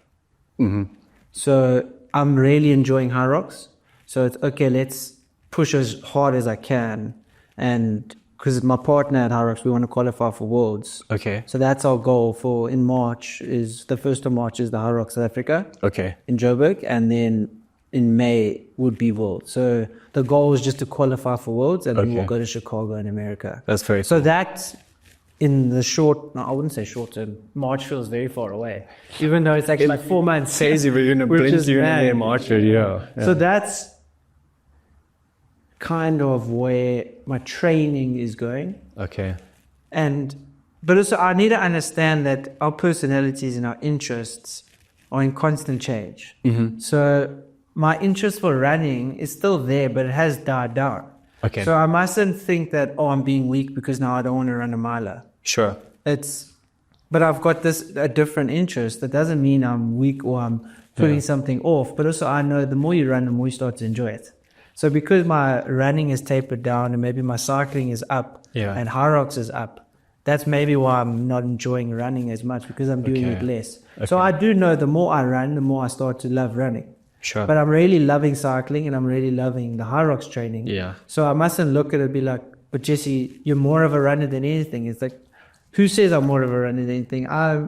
[SPEAKER 2] So I'm really enjoying High Rocks. So it's okay, let's push as hard as I can. And because my partner at High Rocks, we want to qualify for Worlds.
[SPEAKER 1] Okay.
[SPEAKER 2] So that's our goal for in March. The 1st of March is the High Rocks South Africa.
[SPEAKER 1] Okay.
[SPEAKER 2] In Joburg. And then in May would be Worlds. So the goal is just to qualify for Worlds, and then we'll go to Chicago in America.
[SPEAKER 1] That's very
[SPEAKER 2] so
[SPEAKER 1] cool.
[SPEAKER 2] That in the short, no, I wouldn't say short term. March feels very far away, even though it's actually like 4 months.
[SPEAKER 1] Says you're in a
[SPEAKER 2] Which
[SPEAKER 1] blend,
[SPEAKER 2] is
[SPEAKER 1] you're
[SPEAKER 2] mad.
[SPEAKER 1] in March, yeah.
[SPEAKER 2] So that's kind of where my training is going.
[SPEAKER 1] Okay.
[SPEAKER 2] But also I need to understand that our personalities and our interests are in constant change. So my interest for running is still there, but it has died down.
[SPEAKER 1] Okay.
[SPEAKER 2] So I mustn't think that, oh, I'm being weak because now I don't want to run a miler.
[SPEAKER 1] Sure.
[SPEAKER 2] But I've got a different interest. That doesn't mean I'm weak or I'm putting something off. But also I know the more you run, the more you start to enjoy it. So because my running is tapered down and maybe my cycling is up and high rocks is up, that's maybe why I'm not enjoying running as much, because I'm doing it less. So I do know the more I run, the more I start to love running.
[SPEAKER 1] Sure.
[SPEAKER 2] But I'm really loving cycling and I'm really loving the high rocks training.
[SPEAKER 1] Yeah.
[SPEAKER 2] So I mustn't look at it and be like, but Jesse, you're more of a runner than anything. It's like, who says I'm more of a runner than anything? I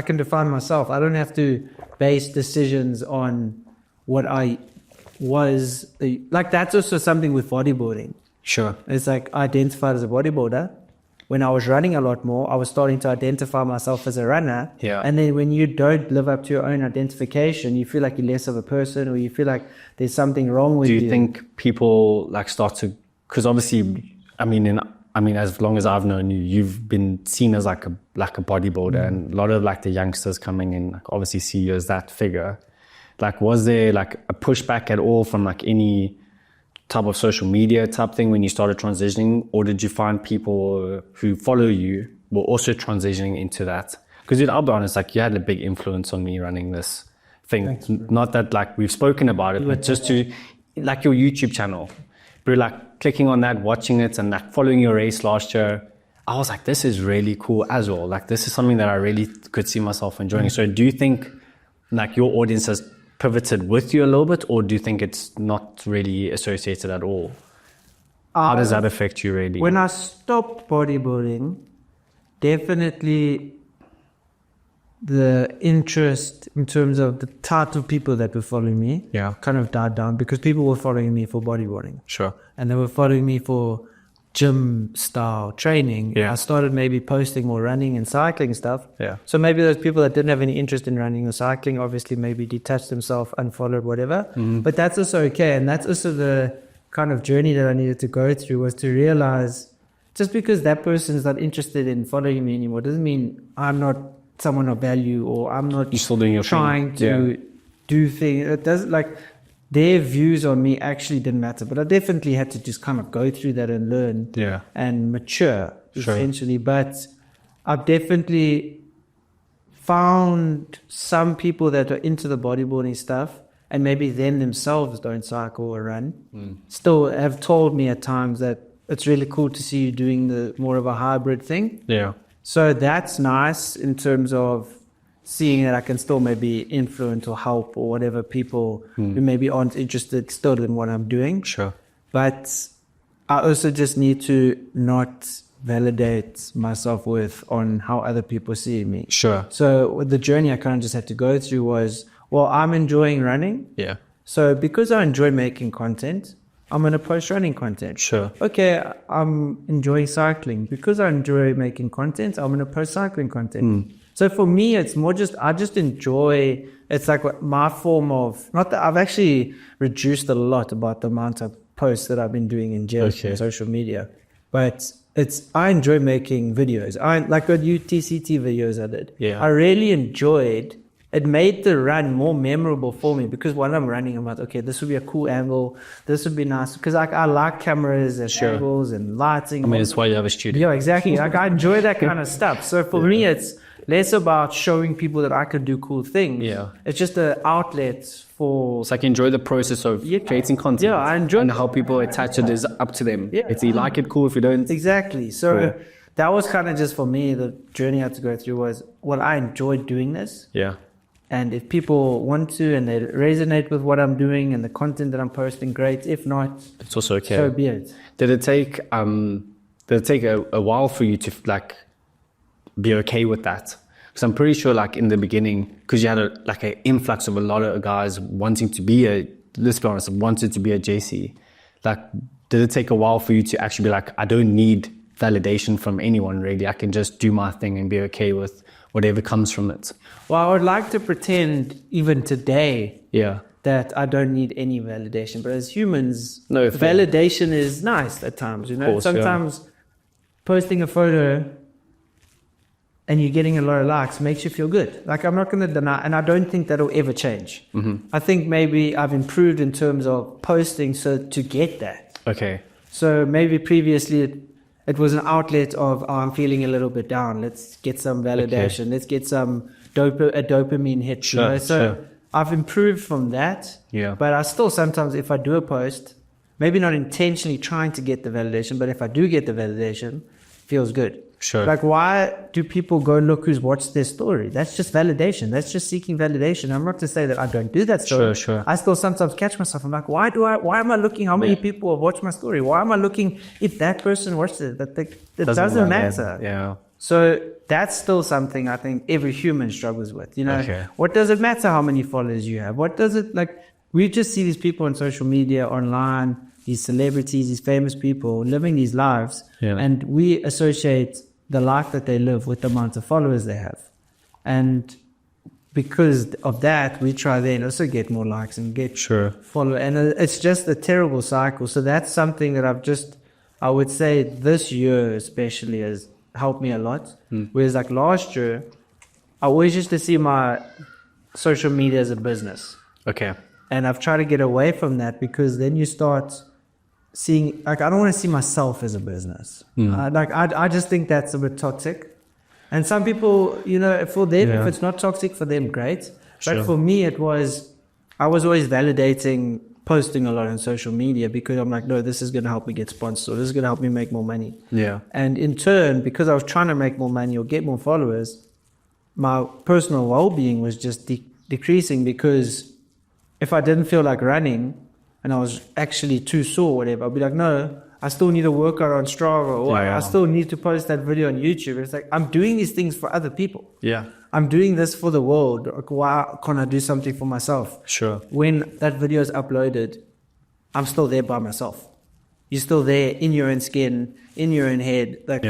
[SPEAKER 2] can define myself. I don't have to base decisions on what I was. Like that's also something with bodybuilding.
[SPEAKER 1] Sure.
[SPEAKER 2] It's like I identified as a bodybuilder. When I was running a lot more, I was starting to identify myself as a runner.
[SPEAKER 1] Yeah.
[SPEAKER 2] And then when you don't live up to your own identification, you feel like you're less of a person, or you feel like there's something wrong with you.
[SPEAKER 1] Do you think people like start to, because obviously, I mean, as long as I've known you, you've been seen as like a bodybuilder, and a lot of like the youngsters coming in, like obviously see you as that figure. Like, was there like a pushback at all from like any type of social media type thing when you started transitioning, or did you find people who follow you were also transitioning into that? Because I'll be honest, like you had a big influence on me running this thing.
[SPEAKER 2] Thanks,
[SPEAKER 1] not that like we've spoken about it, but just to like your YouTube channel, we're like clicking on that, watching it, and like following your race last year. I was like, this is really cool as well. Like this is something that I really could see myself enjoying. So do you think like your audience has pivoted with you a little bit, or do you think it's not really associated at all? How does that affect you really?
[SPEAKER 2] When I stopped bodybuilding, definitely the interest in terms of the type of people that were following me kind of died down, because people were following me for bodybuilding.
[SPEAKER 1] Sure.
[SPEAKER 2] And they were following me for gym style training. I started maybe posting more running and cycling stuff. So maybe those people that didn't have any interest in running or cycling obviously maybe detached themselves, unfollowed, whatever. But that's also okay. And that's also the kind of journey that I needed to go through, was to realize just because that person is not interested in following me anymore doesn't mean I'm not someone of value, or I'm not
[SPEAKER 1] You're still doing your
[SPEAKER 2] trying to do things. It doesn't, like, their views on me actually didn't matter, but I definitely had to just kind of go through that and learn and mature essentially. But I've definitely found some people that are into the bodybuilding stuff, and maybe them themselves don't cycle or run, still have told me at times that it's really cool to see you doing the more of a hybrid thing. So that's nice in terms of seeing that I can still maybe influence or help or whatever people who maybe aren't interested still in what I'm doing. But I also just need to not validate my self-worth on how other people see me. So the journey I kind of just had to go through was, well, I'm enjoying running. So because I enjoy making content, I'm going to post running content. Okay, I'm enjoying cycling. Because I enjoy making content, I'm going to post cycling content. So for me, it's more just, I just enjoy, it's like what my form of, not that I've actually reduced a lot about the amount of posts that I've been doing in jail and social media. But I enjoy making videos. Like the UTCT videos I did. I really enjoyed. It made the run more memorable for me, because when I'm running, I'm like, okay, this would be a cool angle. This would be nice. Because I like cameras and angles and lighting.
[SPEAKER 1] I mean, that's why you have a studio.
[SPEAKER 2] Yeah, exactly. Like I enjoy that kind of stuff. So for me, it's less about showing people that I can do cool things. It's just an outlet for...
[SPEAKER 1] It's like enjoy the process of creating content.
[SPEAKER 2] I enjoy
[SPEAKER 1] and how people attach it is up to them. If you like it, cool. If you don't...
[SPEAKER 2] Exactly. So that was kind of just for me, the journey I had to go through was, well, I enjoyed doing this. And if people want to and they resonate with what I'm doing and the content that I'm posting, great. If not,
[SPEAKER 1] it's also okay.
[SPEAKER 2] So be it.
[SPEAKER 1] Did it take a while for you to like be okay with that? Because I'm pretty sure like in the beginning, because you had an influx of a lot of guys wanting to be let's be honest, wanted to be a JC. Like, did it take a while for you to actually be like, I don't need validation from anyone really. I can just do my thing and be okay with whatever comes from it.
[SPEAKER 2] Well, I would like to pretend even today
[SPEAKER 1] Yeah.
[SPEAKER 2] that I don't need any validation. But as humans,
[SPEAKER 1] No, fair.
[SPEAKER 2] validation is nice at times, you know.
[SPEAKER 1] Of course,
[SPEAKER 2] Sometimes posting a photo and you're getting a lot of likes makes you feel good. Like, I'm not going to deny, and I don't think that'll ever change. I think maybe I've improved in terms of posting so to get that.
[SPEAKER 1] Okay.
[SPEAKER 2] So maybe previously it was an outlet of, oh, I'm feeling a little bit down. Let's get some validation.
[SPEAKER 1] Okay.
[SPEAKER 2] Let's get some a dopamine hit.
[SPEAKER 1] Sure,
[SPEAKER 2] you know? So
[SPEAKER 1] sure.
[SPEAKER 2] I've improved from that.
[SPEAKER 1] Yeah.
[SPEAKER 2] But I still sometimes, if I do a post, maybe not intentionally trying to get the validation, but if I do get the validation, feels good.
[SPEAKER 1] Sure.
[SPEAKER 2] Like, why do people go look who's watched their story? That's just validation. That's just seeking validation. I'm not to say that I don't do that story.
[SPEAKER 1] Sure, sure.
[SPEAKER 2] I still sometimes catch myself. I'm like, why am I looking how many people have watched my story? Why am I looking if that person watched it? It doesn't matter.
[SPEAKER 1] Yeah.
[SPEAKER 2] So that's still something I think every human struggles with. You know,
[SPEAKER 1] Okay.
[SPEAKER 2] what does it matter how many followers you have? What does it, like, we just see these people on social media, online, these celebrities, these famous people living these lives,
[SPEAKER 1] Yeah.
[SPEAKER 2] and we associate the life that they live with the amount of followers they have. And because of that, we try then also get more likes and get
[SPEAKER 1] Sure.
[SPEAKER 2] follow. And it's just a terrible cycle. So that's something that I would say this year especially has helped me a lot. Whereas like last year, I always used to see my social media as a business.
[SPEAKER 1] Okay.
[SPEAKER 2] And I've tried to get away from that, because then you start seeing, like, I don't want to see myself as a business. I just think that's a bit toxic. And some people, you know, for them, if it's not toxic for them, great.
[SPEAKER 1] Sure.
[SPEAKER 2] But for me, I was always validating posting a lot on social media, because I'm like, no, this is going to help me get sponsors, or this is going to help me make more money.
[SPEAKER 1] Yeah.
[SPEAKER 2] And in turn, because I was trying to make more money or get more followers, my personal well-being was just decreasing, because if I didn't feel like running and I was actually too sore or whatever, I'd be like, no, I still need to work out on Strava, or I still need to post that video on YouTube. It's like, I'm doing these things for other people.
[SPEAKER 1] Yeah.
[SPEAKER 2] I'm doing this for the world. Like, why can't I do something for myself?
[SPEAKER 1] Sure.
[SPEAKER 2] When that video is uploaded, I'm still there by myself. You're still there in your own skin, in your own head. Like,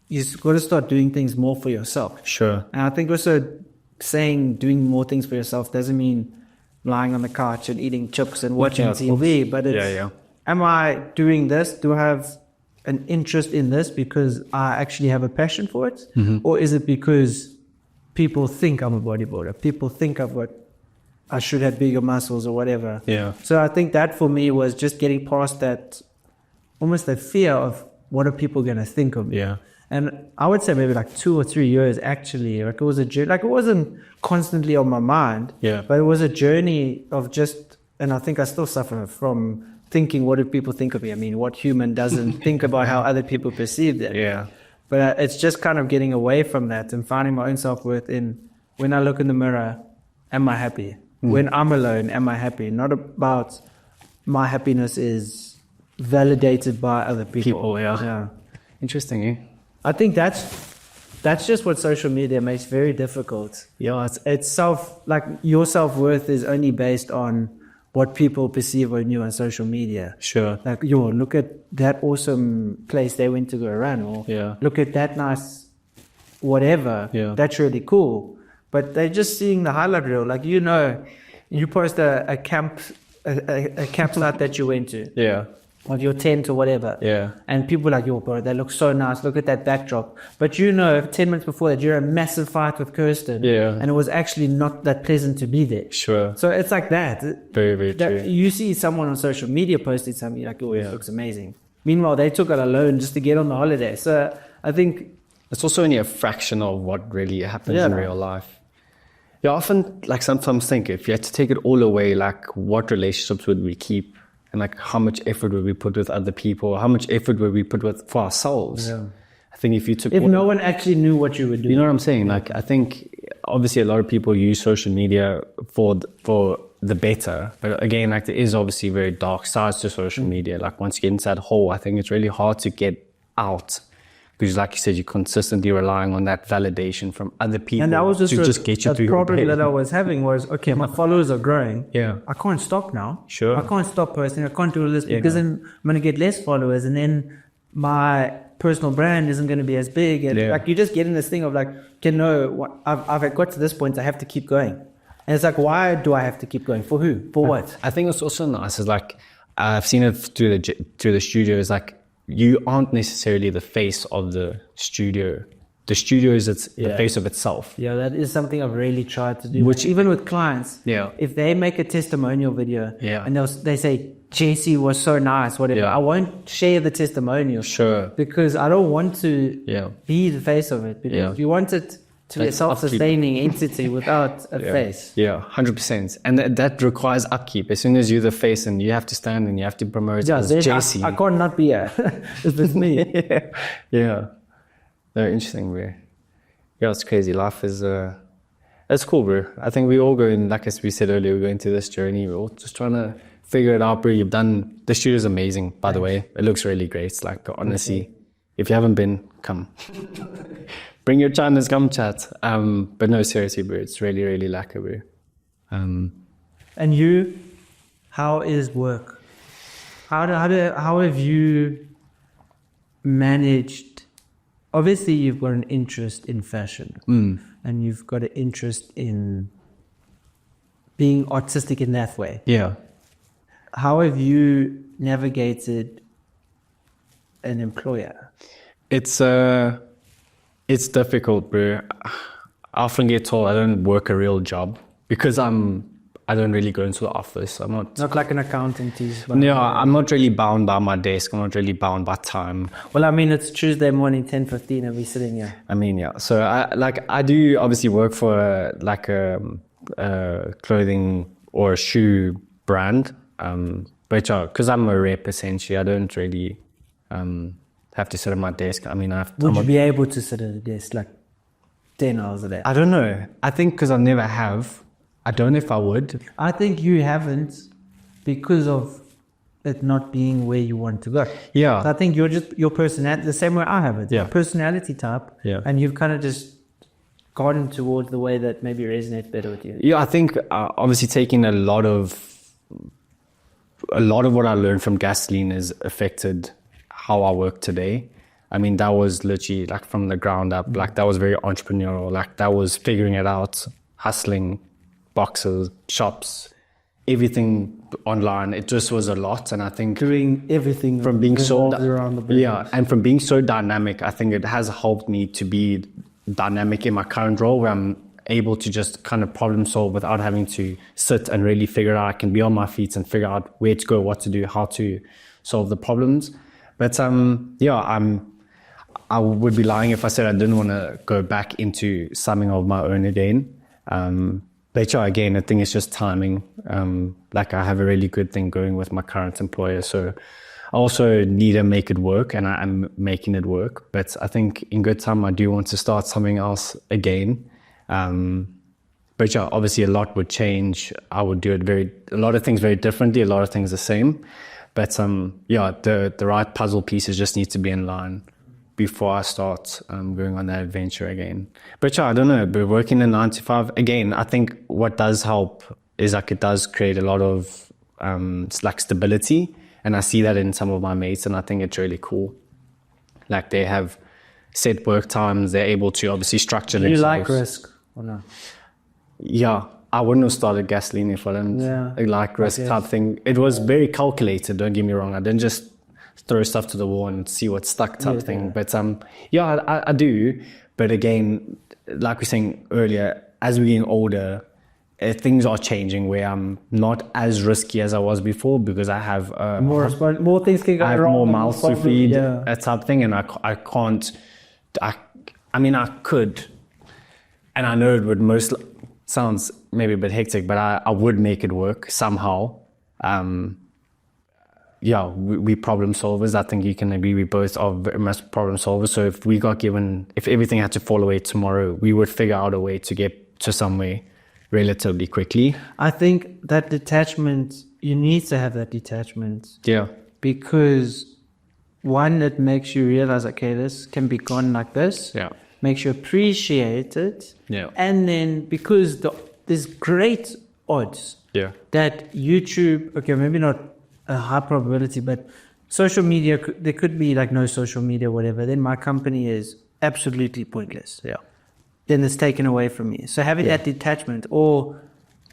[SPEAKER 2] you've got to start doing things more for yourself.
[SPEAKER 1] Sure.
[SPEAKER 2] And I think also saying doing more things for yourself doesn't mean lying on the couch and eating chips and watching TV. But it's, am I doing this? Do I have an interest in this because I actually have a passion for it? Or is it because people think I'm a bodybuilder? People think I should have bigger muscles or whatever.
[SPEAKER 1] Yeah.
[SPEAKER 2] So I think that for me was just getting past that, almost that fear of what are people going to think of me?
[SPEAKER 1] Yeah.
[SPEAKER 2] And I would say maybe like 2 or 3 years actually, like it was a journey, like it wasn't constantly on my mind, but it was a journey of just, and I think I still suffer from thinking, what do people think of me? I mean, what human doesn't think about how other people perceive them?
[SPEAKER 1] Yeah.
[SPEAKER 2] But it's just kind of getting away from that and finding my own self-worth in, when I look in the mirror, am I happy? When I'm alone, am I happy? Not about my happiness is validated by other people. Yeah.
[SPEAKER 1] Interesting, eh?
[SPEAKER 2] I think that's just what social media makes very difficult.
[SPEAKER 1] Yeah,
[SPEAKER 2] It's like your self-worth is only based on what people perceive on you on social media.
[SPEAKER 1] Sure.
[SPEAKER 2] Like, look at that awesome place they went to go run, or look at that nice whatever. That's really cool. But they're just seeing the highlight reel. Like, you post a campsite that you went to.
[SPEAKER 1] Yeah.
[SPEAKER 2] Of your tent or whatever.
[SPEAKER 1] Yeah.
[SPEAKER 2] And people are like, yo, bro, that looks so nice. Look at that backdrop. But 10 minutes before that, you're in a massive fight with Kirsten.
[SPEAKER 1] Yeah.
[SPEAKER 2] And it was actually not that pleasant to be there.
[SPEAKER 1] Sure.
[SPEAKER 2] So it's like that.
[SPEAKER 1] Very, very true.
[SPEAKER 2] You see someone on social media posting something, you're like, oh, it looks amazing. Meanwhile, they took it alone just to get on the holiday. So I think
[SPEAKER 1] it's also only a fraction of what really happens in real life. You often, like, sometimes think, if you had to take it all away, like, what relationships would we keep? And like, how much effort would we put with other people? How much effort would we put with for ourselves? Yeah. I think if
[SPEAKER 2] no one actually knew what you would do.
[SPEAKER 1] You know what I'm saying? Like, I think obviously a lot of people use social media for the better, but again, like, there is obviously very dark sides to social media. Like, once you get into that hole, I think it's really hard to get out. Because, like you said, you're consistently relying on that validation from other people.
[SPEAKER 2] And that was
[SPEAKER 1] just get you through your
[SPEAKER 2] problem
[SPEAKER 1] day.
[SPEAKER 2] that I was having was, okay, my followers are growing.
[SPEAKER 1] Yeah.
[SPEAKER 2] I can't stop now.
[SPEAKER 1] Sure.
[SPEAKER 2] I can't stop posting. I can't do all this because then I'm going to get less followers. And then my personal brand isn't going to be as big. And
[SPEAKER 1] Yeah.
[SPEAKER 2] like you just get in this thing of like, okay, no, I've got to this point, I have to keep going. And it's like, why do I have to keep going? For who? For what?
[SPEAKER 1] I think it's also nice is like, I've seen it through the studio, is like, you aren't necessarily the face of the studio. The studio is the face of itself.
[SPEAKER 2] Yeah, that is something I've really tried to do.
[SPEAKER 1] Which-
[SPEAKER 2] even with clients,
[SPEAKER 1] Yeah.
[SPEAKER 2] if they make a testimonial video
[SPEAKER 1] Yeah.
[SPEAKER 2] and they say, Jesse was so nice, whatever,
[SPEAKER 1] Yeah.
[SPEAKER 2] I won't share the testimonial.
[SPEAKER 1] Sure.
[SPEAKER 2] Because I don't want to
[SPEAKER 1] Yeah.
[SPEAKER 2] be the face of it. Because
[SPEAKER 1] Yeah.
[SPEAKER 2] you want it to be a
[SPEAKER 1] That's
[SPEAKER 2] self-sustaining entity without a
[SPEAKER 1] Yeah.
[SPEAKER 2] face.
[SPEAKER 1] Yeah, 100%. And that requires upkeep. As soon as you're the face and you have to stand and you have to promote
[SPEAKER 2] Yeah,
[SPEAKER 1] as
[SPEAKER 2] then
[SPEAKER 1] JC.
[SPEAKER 2] I can't not be here. It's with me.
[SPEAKER 1] Yeah. Very interesting, bro. Yeah, it's crazy. Life is, it's cool, bro. I think we all go in, like as we said earlier, we're going through this journey. We're all just trying to figure it out, bro. The studio's amazing, by the way. It looks really great. It's like, honestly, if you haven't been, come. Bring your Chinese, come chat. But no, seriously, bro. It's really, really lacquer, bro.
[SPEAKER 2] And you, how is work? How have you managed? Obviously, you've got an interest in fashion, and you've got an interest in being artistic in that way.
[SPEAKER 1] Yeah.
[SPEAKER 2] How have you navigated an employer?
[SPEAKER 1] It's difficult, bro. I often get told I don't work a real job because I don't really go into the office. I'm not.
[SPEAKER 2] Not like an accountant is.
[SPEAKER 1] No, I'm not really bound by my desk. I'm not really bound by time.
[SPEAKER 2] Well, I mean, it's Tuesday morning, 10:15, and we're sitting here.
[SPEAKER 1] I mean, yeah. So I do obviously work for a clothing or a shoe brand. But because I'm a rep essentially, I don't really have to sit at my desk. I mean,
[SPEAKER 2] Would you be able to sit at a desk like 10 hours a day?
[SPEAKER 1] I don't know. I think because I never have. I don't know if I would.
[SPEAKER 2] I think you haven't because of it not being where you want to go.
[SPEAKER 1] Yeah.
[SPEAKER 2] So I think you're just your personality, the same way I have it.
[SPEAKER 1] Yeah.
[SPEAKER 2] Personality type.
[SPEAKER 1] Yeah.
[SPEAKER 2] And you've kind of just gone towards the way that maybe resonates better with you.
[SPEAKER 1] Yeah, I think obviously taking a lot of what I learned from gasoline has affected how I work today. I mean, that was literally like from the ground up. Like that was very entrepreneurial. Like that was figuring it out, hustling, boxes, shops, everything online. It just was a lot. And I think
[SPEAKER 2] Doing everything
[SPEAKER 1] from being so
[SPEAKER 2] around the business.
[SPEAKER 1] yeah, and from being so dynamic, I think it has helped me to be dynamic in my current role where I'm able to just kind of problem solve without having to sit and really figure out. I can be on my feet and figure out where to go, what to do, how to solve the problems. But yeah, I would be lying if I said I didn't want to go back into something of my own again. But yeah, again, I think it's just timing. Like I have a really good thing going with my current employer, so I also need to make it work, and I'm making it work. But I think in good time, I do want to start something else again. But yeah, obviously a lot would change. I would do it a lot of things very differently, a lot of things the same. But yeah, the right puzzle pieces just need to be in line before I start going on that adventure again. But yeah, I don't know, but working in 9 to 5, again, I think what does help is like it does create a lot of like stability. And I see that in some of my mates, and I think it's really cool. Like they have set work times, they're able to obviously structure themselves.
[SPEAKER 2] You like risk or no?
[SPEAKER 1] Yeah, I wouldn't have started gasoline if I didn't like risk type thing. It was very calculated, don't get me wrong. I didn't just throw stuff to the wall and see what's stuck type thing. But yeah, I do. But again, like we were saying earlier, as we're getting older, things are changing where I'm not as risky as I was before because I have
[SPEAKER 2] More things can go wrong.
[SPEAKER 1] I have more mouths to feed,
[SPEAKER 2] Yeah.
[SPEAKER 1] that type of thing, and I can't. I mean, I could, and I know it would sounds maybe a bit hectic, but I would make it work somehow. Yeah, we problem solvers. I think you can agree we both are very much problem solvers. So if everything had to fall away tomorrow, we would figure out a way to get to somewhere relatively quickly.
[SPEAKER 2] I think that detachment, you need to have that detachment.
[SPEAKER 1] Yeah.
[SPEAKER 2] Because one, it makes you realize, okay, this can be gone like this.
[SPEAKER 1] Yeah.
[SPEAKER 2] Makes you appreciate it.
[SPEAKER 1] Yeah.
[SPEAKER 2] And then because there's great odds
[SPEAKER 1] Yeah.
[SPEAKER 2] that YouTube, okay, maybe not a high probability, but social media, there could be like no social media, whatever. Then my company is absolutely pointless.
[SPEAKER 1] Yeah.
[SPEAKER 2] Then it's taken away from me. So having that detachment, or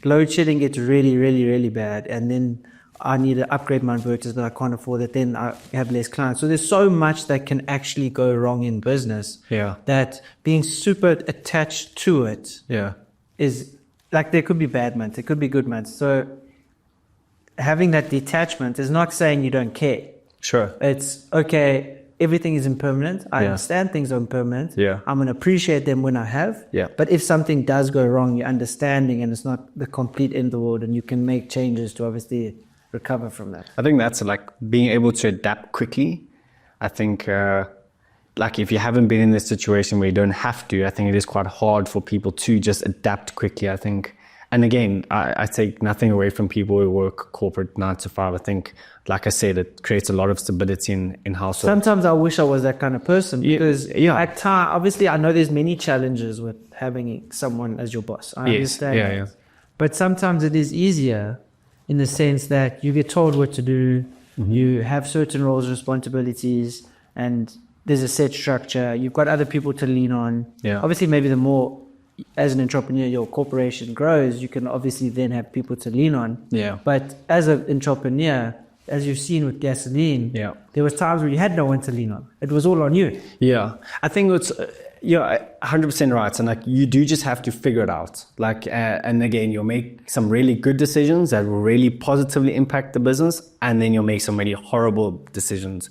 [SPEAKER 2] load shedding gets really, really, really bad, and then I need to upgrade my inverters that I can't afford it, then I have less clients. So there's so much that can actually go wrong in business.
[SPEAKER 1] Yeah.
[SPEAKER 2] That being super attached to it
[SPEAKER 1] Yeah.
[SPEAKER 2] is like, there could be bad months, there could be good months. So having that detachment is not saying you don't care.
[SPEAKER 1] Sure.
[SPEAKER 2] It's okay, everything is impermanent. I understand things are impermanent.
[SPEAKER 1] Yeah.
[SPEAKER 2] I'm going to appreciate them when I have.
[SPEAKER 1] Yeah.
[SPEAKER 2] But if something does go wrong, you're understanding, and it's not the complete end of the world, and you can make changes to obviously recover from that.
[SPEAKER 1] I think that's like being able to adapt quickly. I think like if you haven't been in this situation where you don't have to, I think it is quite hard for people to just adapt quickly, I think. And again, I take nothing away from people who work corporate 9 to 5. I think, like I said, it creates a lot of stability in households.
[SPEAKER 2] Sometimes I wish I was that kind of person, because at time, obviously I know there's many challenges with having someone as your boss. I understand that.
[SPEAKER 1] Yeah.
[SPEAKER 2] But sometimes it is easier in the sense that you get told what to do, you have certain roles and responsibilities, and there's a set structure, you've got other people to lean on.
[SPEAKER 1] Yeah.
[SPEAKER 2] Obviously, maybe the more, as an entrepreneur, your corporation grows, you can obviously then have people to lean on.
[SPEAKER 1] Yeah.
[SPEAKER 2] But as an entrepreneur, as you've seen with gasoline, there was times where you had no one to lean on. It was all on you.
[SPEAKER 1] Yeah. I think it's, you're 100% right. And like, you do just have to figure it out. Like, and again, you'll make some really good decisions that will really positively impact the business. And then you'll make some really horrible decisions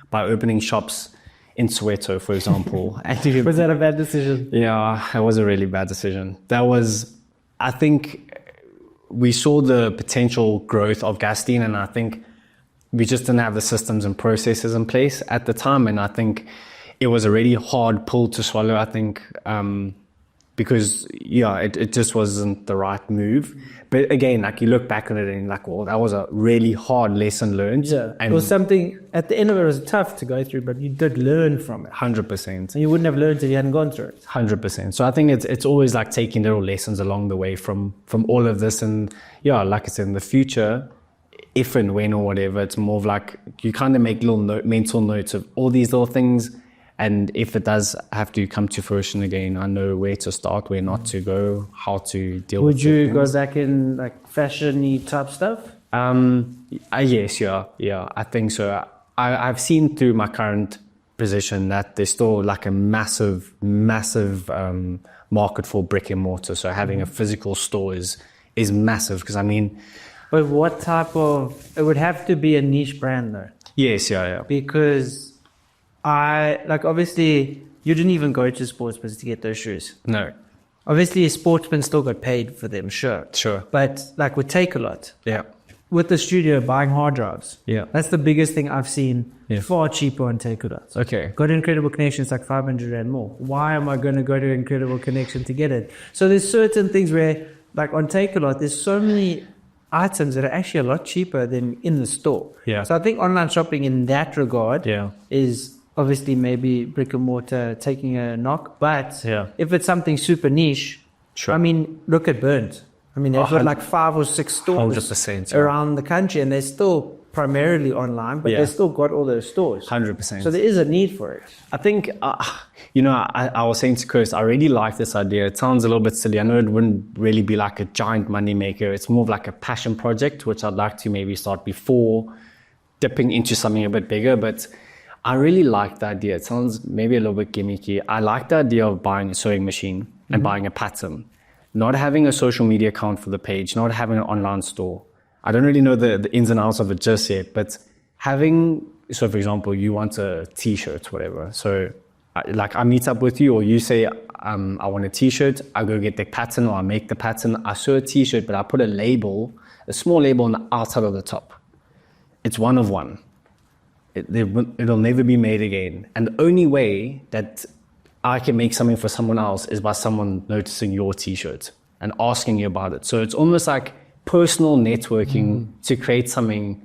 [SPEAKER 1] by opening shops in Soweto, for example.
[SPEAKER 2] Was that a bad decision?
[SPEAKER 1] Yeah, it was a really bad decision. That was, I think we saw the potential growth of gasoline, and I think we just didn't have the systems and processes in place at the time. And I think it was a really hard pill to swallow, I think, because it just wasn't the right move. But again, like, you look back on it and you're like, well, that was a really hard lesson learned.
[SPEAKER 2] Yeah,
[SPEAKER 1] and
[SPEAKER 2] it was something, at the end of it, was tough to go through, but you did learn from it.
[SPEAKER 1] 100%.
[SPEAKER 2] And you wouldn't have learned if you hadn't gone through it.
[SPEAKER 1] 100%. So I think it's always like taking little lessons along the way from all of this. And like I said, in the future, if and when or whatever, it's more of like, you kind of make little mental notes of all these little things. And if it does have to come to fruition again, I know where to start, where not to go, how to deal with it.
[SPEAKER 2] Would you go back in like fashion-y type stuff?
[SPEAKER 1] Yes, yeah, I think so. I've seen through my current position that there's still like a massive market for brick and mortar. So having a physical store is massive, because I mean...
[SPEAKER 2] But what type of... It would have to be a niche brand though.
[SPEAKER 1] Yes, yeah.
[SPEAKER 2] Because obviously, you didn't even go to sportsmen to get those shoes.
[SPEAKER 1] No.
[SPEAKER 2] Obviously, a sportsman still got paid for them, sure. But like with Take-A-Lot, with the studio buying hard drives, that's the biggest thing I've seen, far cheaper on Take-A-Lot.
[SPEAKER 1] Okay.
[SPEAKER 2] Got Incredible Connection, it's like 500 Rand more. Why am I going to go to Incredible Connection to get it? So there's certain things where, like on Take-A-Lot, there's so many items that are actually a lot cheaper than in the store.
[SPEAKER 1] Yeah.
[SPEAKER 2] So I think online shopping in that regard is... Obviously, maybe brick and mortar taking a knock, but if it's something super niche, I mean, look at Burnt. I mean, they've got like 5 or 6 stores
[SPEAKER 1] 100%,
[SPEAKER 2] around the country, and they're still primarily online, but they've still got all those stores.
[SPEAKER 1] 100%.
[SPEAKER 2] So there is a need for it.
[SPEAKER 1] I think, I was saying to Chris, I really like this idea. It sounds a little bit silly. I know it wouldn't really be like a giant money maker. It's more of like a passion project, which I'd like to maybe start before dipping into something a bit bigger, but I really like the idea. It sounds maybe a little bit gimmicky. I like the idea of buying a sewing machine and buying a pattern, not having a social media account for the page, not having an online store. I don't really know the ins and outs of it just yet, but having, so for example, you want a t-shirt, whatever. So I meet up with you, or you say, I want a t-shirt, I go get the pattern, or I make the pattern, I sew a t-shirt, but I put a small label on the outside of the top. It's one of one. It'll never be made again. And the only way that I can make something for someone else is by someone noticing your t-shirt and asking you about it. So it's almost like personal networking to create something,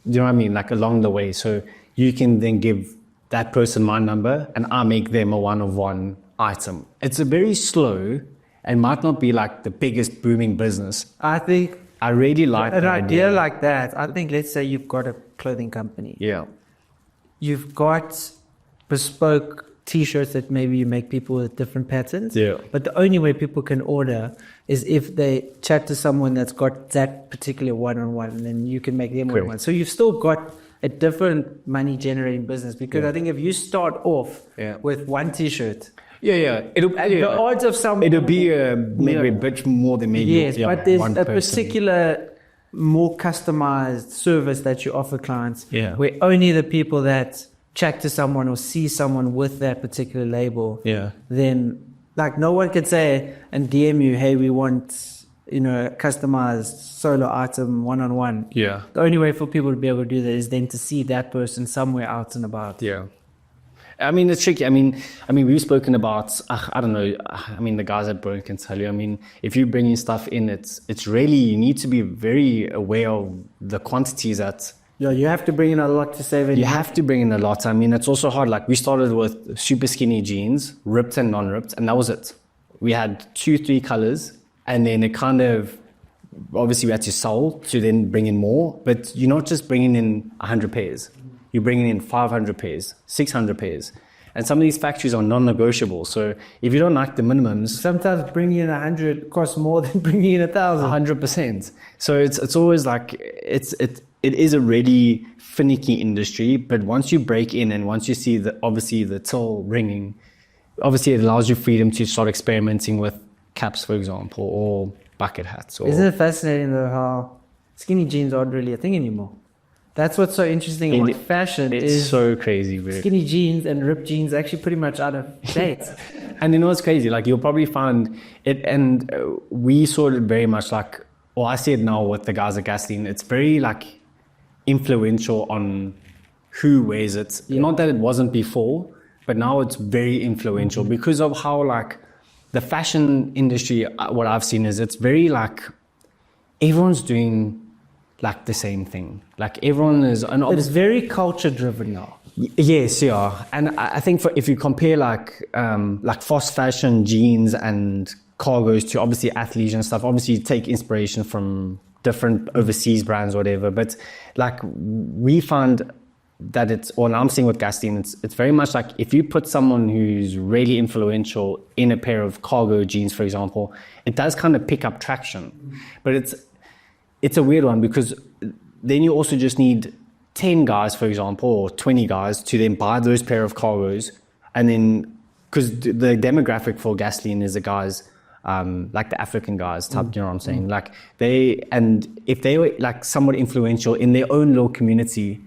[SPEAKER 1] you know what I mean, like along the way. So you can then give that person my number and I make them a one-of-one item. It's a very slow and might not be like the biggest booming business.
[SPEAKER 2] I think
[SPEAKER 1] I really like
[SPEAKER 2] an idea like that. I think, let's say you've got a clothing company.
[SPEAKER 1] Yeah.
[SPEAKER 2] You've got bespoke T-shirts that maybe you make people with different patterns.
[SPEAKER 1] Yeah.
[SPEAKER 2] But the only way people can order is if they chat to someone that's got that particular one-on-one, and then you can make them one-on-one. So you've still got a different money-generating business, because I think if you start off with one T-shirt, the odds of
[SPEAKER 1] it'll be maybe a bit more than maybe.
[SPEAKER 2] Yes, but there's
[SPEAKER 1] one
[SPEAKER 2] a
[SPEAKER 1] person.
[SPEAKER 2] particular more customized service that you offer clients,
[SPEAKER 1] Yeah.
[SPEAKER 2] where only the people that chat to someone or see someone with that particular label, then like no one can say and DM you, hey, we want, you know, a customized solo item one-on-one.
[SPEAKER 1] Yeah.
[SPEAKER 2] The only way for people to be able to do that is then to see that person somewhere out and about.
[SPEAKER 1] Yeah. I mean, it's tricky. I mean, we've spoken about, I don't know, I mean, the guys at Burn can tell you, I mean, if you're bringing stuff in, it's really, you need to be very aware of the quantities that...
[SPEAKER 2] Yeah, you have to bring in a lot to save it.
[SPEAKER 1] You have to bring in a lot. I mean, it's also hard. Like, we started with super skinny jeans, ripped and non-ripped, and that was it. We had 2-3 colors, and then it kind of, obviously we had to sell to then bring in more, but you're not just bringing in 100 pairs. You're bringing in 500 pairs, 600 pairs. And some of these factories are non-negotiable. So if you don't like the minimums...
[SPEAKER 2] Sometimes bringing in 100 costs more than bringing in 1,000.
[SPEAKER 1] 100%. So it's always like, it is a really finicky industry, but once you break in and once you see obviously the till ringing, obviously it allows you freedom to start experimenting with caps, for example, or bucket hats. Or,
[SPEAKER 2] isn't it fascinating though how skinny jeans aren't really a thing anymore? That's what's so interesting about fashion.
[SPEAKER 1] It's so crazy, bro.
[SPEAKER 2] Skinny jeans and ripped jeans are actually pretty much out of date.
[SPEAKER 1] And you know what's crazy? Like, you'll probably find it, and we saw it very much like, or I see it now with the guys at Gasoline, it's very like influential on who wears it. Yeah. Not that it wasn't before, but now it's very influential because of how like the fashion industry, what I've seen is it's very like everyone's doing like the same thing. Like everyone is...
[SPEAKER 2] It's very culture driven now.
[SPEAKER 1] Yes, yeah. And I think if you compare like fast fashion jeans and cargos to obviously athleisure and stuff, obviously you take inspiration from different overseas brands or whatever. But like we find that I'm seeing with Gasoline, it's very much like if you put someone who's really influential in a pair of cargo jeans, for example, it does kind of pick up traction. But it's a weird one because then you also just need 10 guys, for example, or 20 guys to then buy those pair of cargos. And then, because the demographic for Gasoline is the guys, like the African guys type, you know what I'm saying? Like if they were like somewhat influential in their own little community,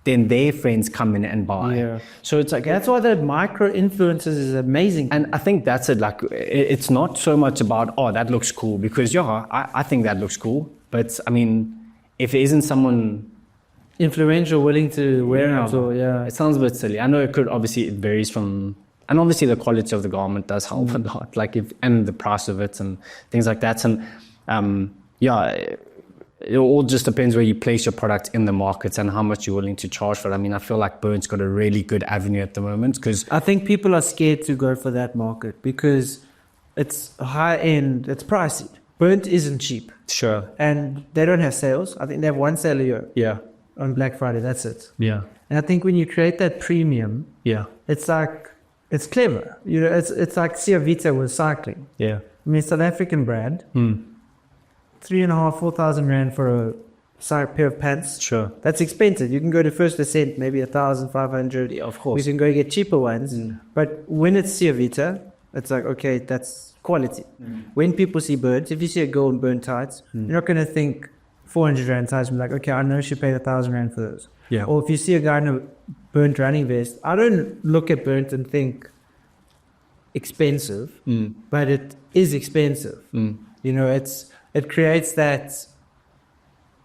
[SPEAKER 1] then their friends come in and buy.
[SPEAKER 2] Yeah.
[SPEAKER 1] So it's like,
[SPEAKER 2] that's why the micro influencers is amazing.
[SPEAKER 1] And I think that's it. Like, it's not so much about, oh, that looks cool, because I think that looks cool. But I mean, if there isn't someone
[SPEAKER 2] influential willing to wear it, or
[SPEAKER 1] it sounds a bit silly. I know it varies from, and obviously the quality of the garment does help a lot, like and the price of it and things like that. And it all just depends where you place your product in the market and how much you're willing to charge for it. I mean, I feel like Burn's got a really good avenue at the moment, because
[SPEAKER 2] I think people are scared to go for that market because it's high end, it's pricey. Burnt isn't cheap.
[SPEAKER 1] Sure.
[SPEAKER 2] And they don't have sales. I think they have one sale a year.
[SPEAKER 1] Yeah.
[SPEAKER 2] On Black Friday, that's it.
[SPEAKER 1] Yeah.
[SPEAKER 2] And I think when you create that premium, it's like, it's clever. You know, it's like Sia Vita with cycling.
[SPEAKER 1] Yeah.
[SPEAKER 2] I mean, South African brand. 3,500, 4,000 rand for a pair of pants.
[SPEAKER 1] Sure.
[SPEAKER 2] That's expensive. You can go to First Ascent, maybe 1,500.
[SPEAKER 1] Yeah, of course.
[SPEAKER 2] We can go get cheaper ones. But when it's Sia Vita, it's like, okay, that's quality. When people see Burns, if you see a girl in burnt tights, you're not going to think 400 rand tights and be like, okay, I know she paid 1,000 rand for those.
[SPEAKER 1] Yeah.
[SPEAKER 2] Or if you see a guy in a burnt running vest, I don't look at burnt and think expensive, but it is expensive. You know, it creates that,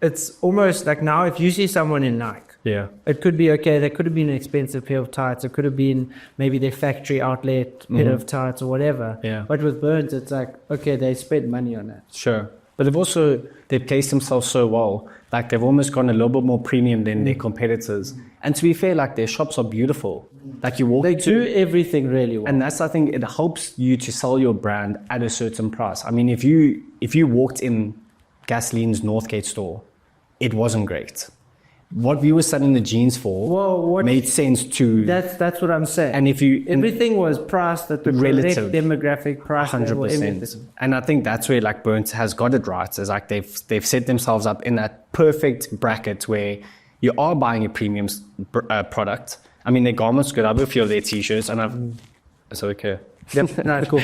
[SPEAKER 2] it's almost like now if you see someone in Nike, it could be, okay, that could have been an expensive pair of tights. It could have been maybe their factory outlet pair of tights or whatever.
[SPEAKER 1] Yeah.
[SPEAKER 2] But with Burns, it's like, okay, they spent money on that.
[SPEAKER 1] Sure. But they've placed themselves so well. Like, they've almost gone a little bit more premium than their competitors. And to be fair, like, their shops are beautiful. Like, you walk
[SPEAKER 2] They do everything really well.
[SPEAKER 1] And that's, I think, it helps you to sell your brand at a certain price. I mean, if you walked in Gasoline's Northgate store, it wasn't great. what we were selling the jeans for made sense to.
[SPEAKER 2] That's what I'm saying.
[SPEAKER 1] And if you
[SPEAKER 2] everything was priced at the
[SPEAKER 1] relative
[SPEAKER 2] correct demographic price,
[SPEAKER 1] 100%. And I think that's where like Burnt has got it right. It's like they've set themselves up in that perfect bracket where you are buying a premium product. I mean, their garments good. I have a few of their t-shirts, and it's okay.
[SPEAKER 2] Yep, no, cool.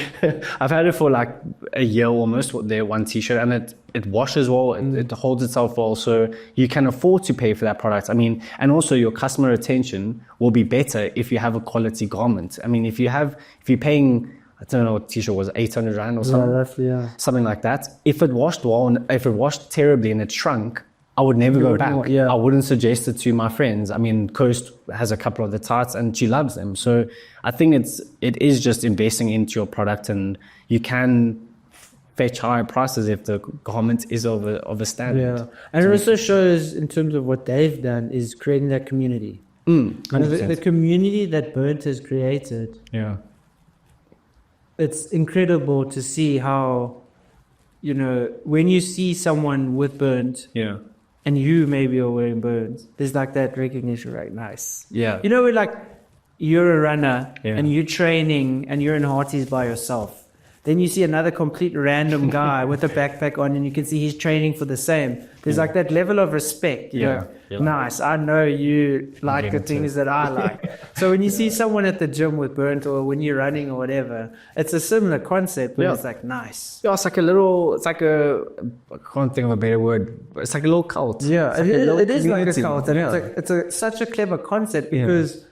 [SPEAKER 1] I've had it for like a year almost, their one t-shirt, and it washes well, it holds itself well, so you can afford to pay for that product. I mean, and also your customer retention will be better if you have a quality garment. I mean, if you're paying, I don't know what t-shirt was, 800 Rand or something, something like that. If it washed well, and if it washed terribly and it shrunk, I would never go back. I wouldn't suggest it to my friends. I mean, Coast has a couple of the tights and she loves them. So I think it is just investing into your product, and you can fetch higher prices if the garment is of a standard.
[SPEAKER 2] Yeah, and it also shows in terms of what they've done is creating that community. The community that Burnt has created.
[SPEAKER 1] Yeah,
[SPEAKER 2] it's incredible to see how, you know, when you see someone with Burnt.
[SPEAKER 1] Yeah.
[SPEAKER 2] And you maybe are wearing Burns, there's like that recognition, right? Nice.
[SPEAKER 1] Yeah.
[SPEAKER 2] You know, we're like, you're a runner and you're training and you're in Hearties by yourself. Then you see another complete random guy with a backpack on, and you can see he's training for the same. There's like that level of respect. You know? Nice. I know you like the things that I like. So when you see someone at the gym with Burnt, or when you're running or whatever, it's a similar concept, but it's like nice.
[SPEAKER 1] Yeah, I can't think of a better word, but it's like a little cult.
[SPEAKER 2] Yeah,
[SPEAKER 1] it
[SPEAKER 2] is like a cult. And it's such a clever concept because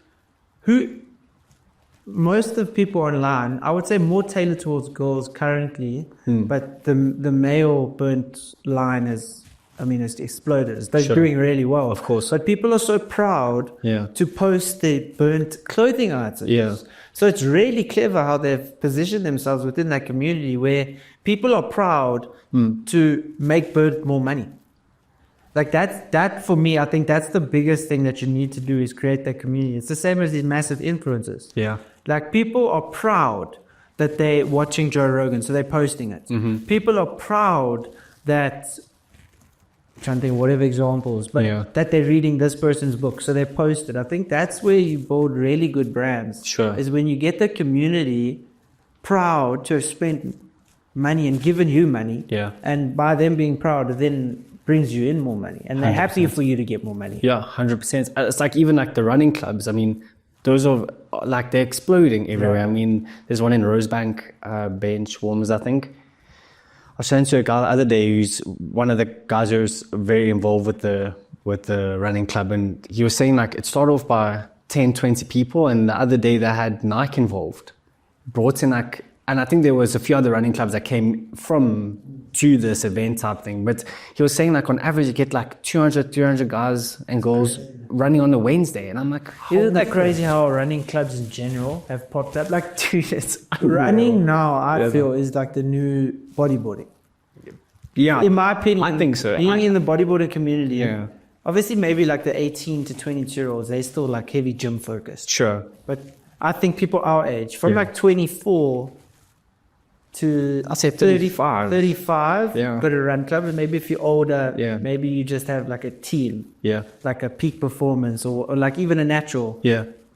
[SPEAKER 2] most of people online, I would say more tailored towards girls currently, but the male Burnt line is, I mean, it's exploded. They're doing really well.
[SPEAKER 1] Of course.
[SPEAKER 2] But people are so proud to post their Burnt clothing items.
[SPEAKER 1] Yeah.
[SPEAKER 2] So it's really clever how they've positioned themselves within that community where people are proud to make Burnt more money. Like that for me, I think that's the biggest thing that you need to do is create that community. It's the same as these massive influencers.
[SPEAKER 1] Yeah.
[SPEAKER 2] Like people are proud that they're watching Joe Rogan, so they're posting it. People are proud that, I'm trying to think of whatever examples, but that they're reading this person's book, so they post it. I think that's where you build really good brands.
[SPEAKER 1] Sure.
[SPEAKER 2] Is when you get the community proud to have spent money and given you money.
[SPEAKER 1] Yeah.
[SPEAKER 2] And by them being proud, it then brings you in more money, and they're 100%. Happy for you to get more money.
[SPEAKER 1] Yeah, 100%. It's like even like the running clubs. I mean, those are like they're exploding everywhere. I mean, there's one in Rosebank, bench warmers, I think. I was saying to a guy the other day who's one of the guys who's very involved with the running club, and he was saying like it started off by 10, 20 people, and the other day they had Nike involved, brought in like, and I think there was a few other running clubs that came to this event type thing. But he was saying like on average you get like 200, 300 guys and girls running on a Wednesday, and I'm like,
[SPEAKER 2] isn't that crazy how running clubs in general have popped up? Like,
[SPEAKER 1] dude, it's
[SPEAKER 2] running now, I feel, is like the new bodyboarding.
[SPEAKER 1] Yeah,
[SPEAKER 2] in my opinion,
[SPEAKER 1] I think so.
[SPEAKER 2] Being in the bodyboarding community, obviously maybe like the 18 to 22-year-olds, they're still like heavy gym focused.
[SPEAKER 1] Sure.
[SPEAKER 2] But I think people our age, from like 24 to
[SPEAKER 1] I'll say 35,
[SPEAKER 2] but a run club, and maybe if you're older, maybe you just have like a team, like a peak performance, or like even a natural,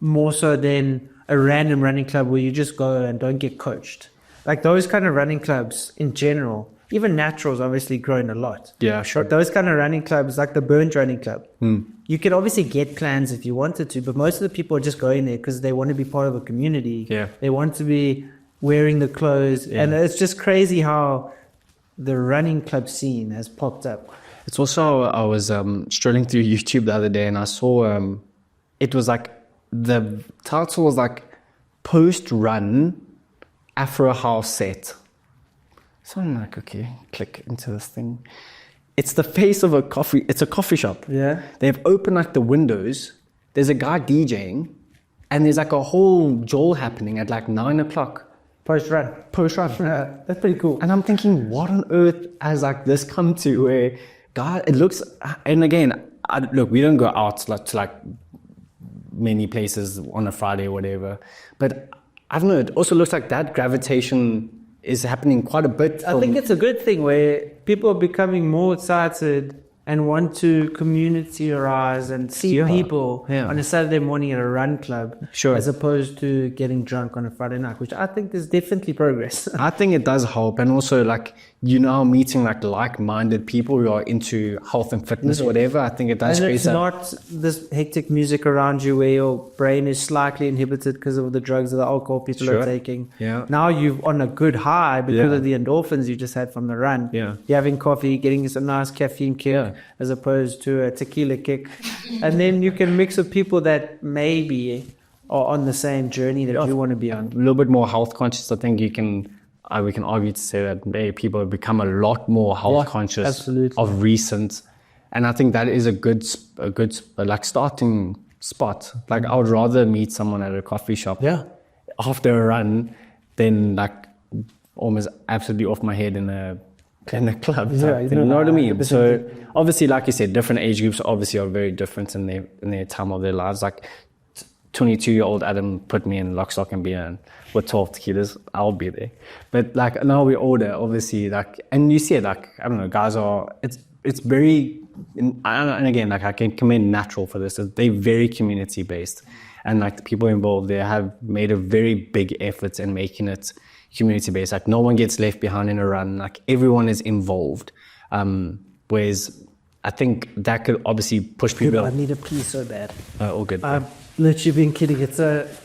[SPEAKER 2] more so than a random running club where you just go and don't get coached. Like those kind of running clubs in general, even naturals obviously grown a lot.
[SPEAKER 1] Yeah, sure.
[SPEAKER 2] But those kind of running clubs, like the Burnt running club, you could obviously get plans if you wanted to, but most of the people are just going there because they want to be part of a community.
[SPEAKER 1] Yeah.
[SPEAKER 2] They want to be wearing the clothes, and it's just crazy how the running club scene has popped up.
[SPEAKER 1] It's also, I was strolling through YouTube the other day, and I saw it was like the title was like post-run Afro house set. So I'm like, okay, click into this thing. It's the face of it's a coffee shop.
[SPEAKER 2] Yeah.
[SPEAKER 1] They've opened like the windows. There's a guy DJing, and there's like a whole jol happening at like 9 o'clock.
[SPEAKER 2] Post-run.
[SPEAKER 1] Yeah,
[SPEAKER 2] that's pretty cool.
[SPEAKER 1] And I'm thinking, what on earth has like this come to where, God, it looks, and again, look, we don't go out to like many places on a Friday or whatever, but I don't know, it also looks like that gravitation is happening quite a bit.
[SPEAKER 2] I think it's a good thing where people are becoming more excited and want to communitarize and see people
[SPEAKER 1] Yeah.
[SPEAKER 2] on a Saturday morning at a run club,
[SPEAKER 1] Sure.
[SPEAKER 2] as opposed to getting drunk on a Friday night, which I think is definitely progress.
[SPEAKER 1] I think it does help, and also like meeting like-minded people who are into health and fitness or whatever. I think it does
[SPEAKER 2] And
[SPEAKER 1] create
[SPEAKER 2] it's not this hectic music around you where your brain is slightly inhibited because of the drugs or the alcohol people are taking.
[SPEAKER 1] Yeah.
[SPEAKER 2] Now you're on a good high because
[SPEAKER 1] Yeah.
[SPEAKER 2] of the endorphins you just had from the run.
[SPEAKER 1] Yeah.
[SPEAKER 2] You're having coffee, getting some nice caffeine kick as opposed to a tequila kick. And then you can mix with people that maybe are on the same journey that you want to be on.
[SPEAKER 1] a little bit more health conscious. I think we can argue to say that people have become a lot more health conscious
[SPEAKER 2] absolutely.
[SPEAKER 1] of recent, and I think that is a good like starting spot. Like I would rather meet someone at a coffee shop after a run than like almost absolutely off my head in a club. You know what I mean? So obviously, like you said, different age groups obviously are very different in their time of their lives. Like 22-year-old Adam put me in lock, stock and beer, and with 12 tequilas, I'll be there. But like now we're older, obviously, like, and you see it, like, I don't know, guys are, it's very, and again, like I can commend Natural for this. They're very community based, and like the people involved there have made a very big effort in making it community based. Like no one gets left behind in a run. Like everyone is involved. Whereas I think that could obviously push people.
[SPEAKER 2] I need a pee so bad.
[SPEAKER 1] All good.
[SPEAKER 2] I've literally been kidding.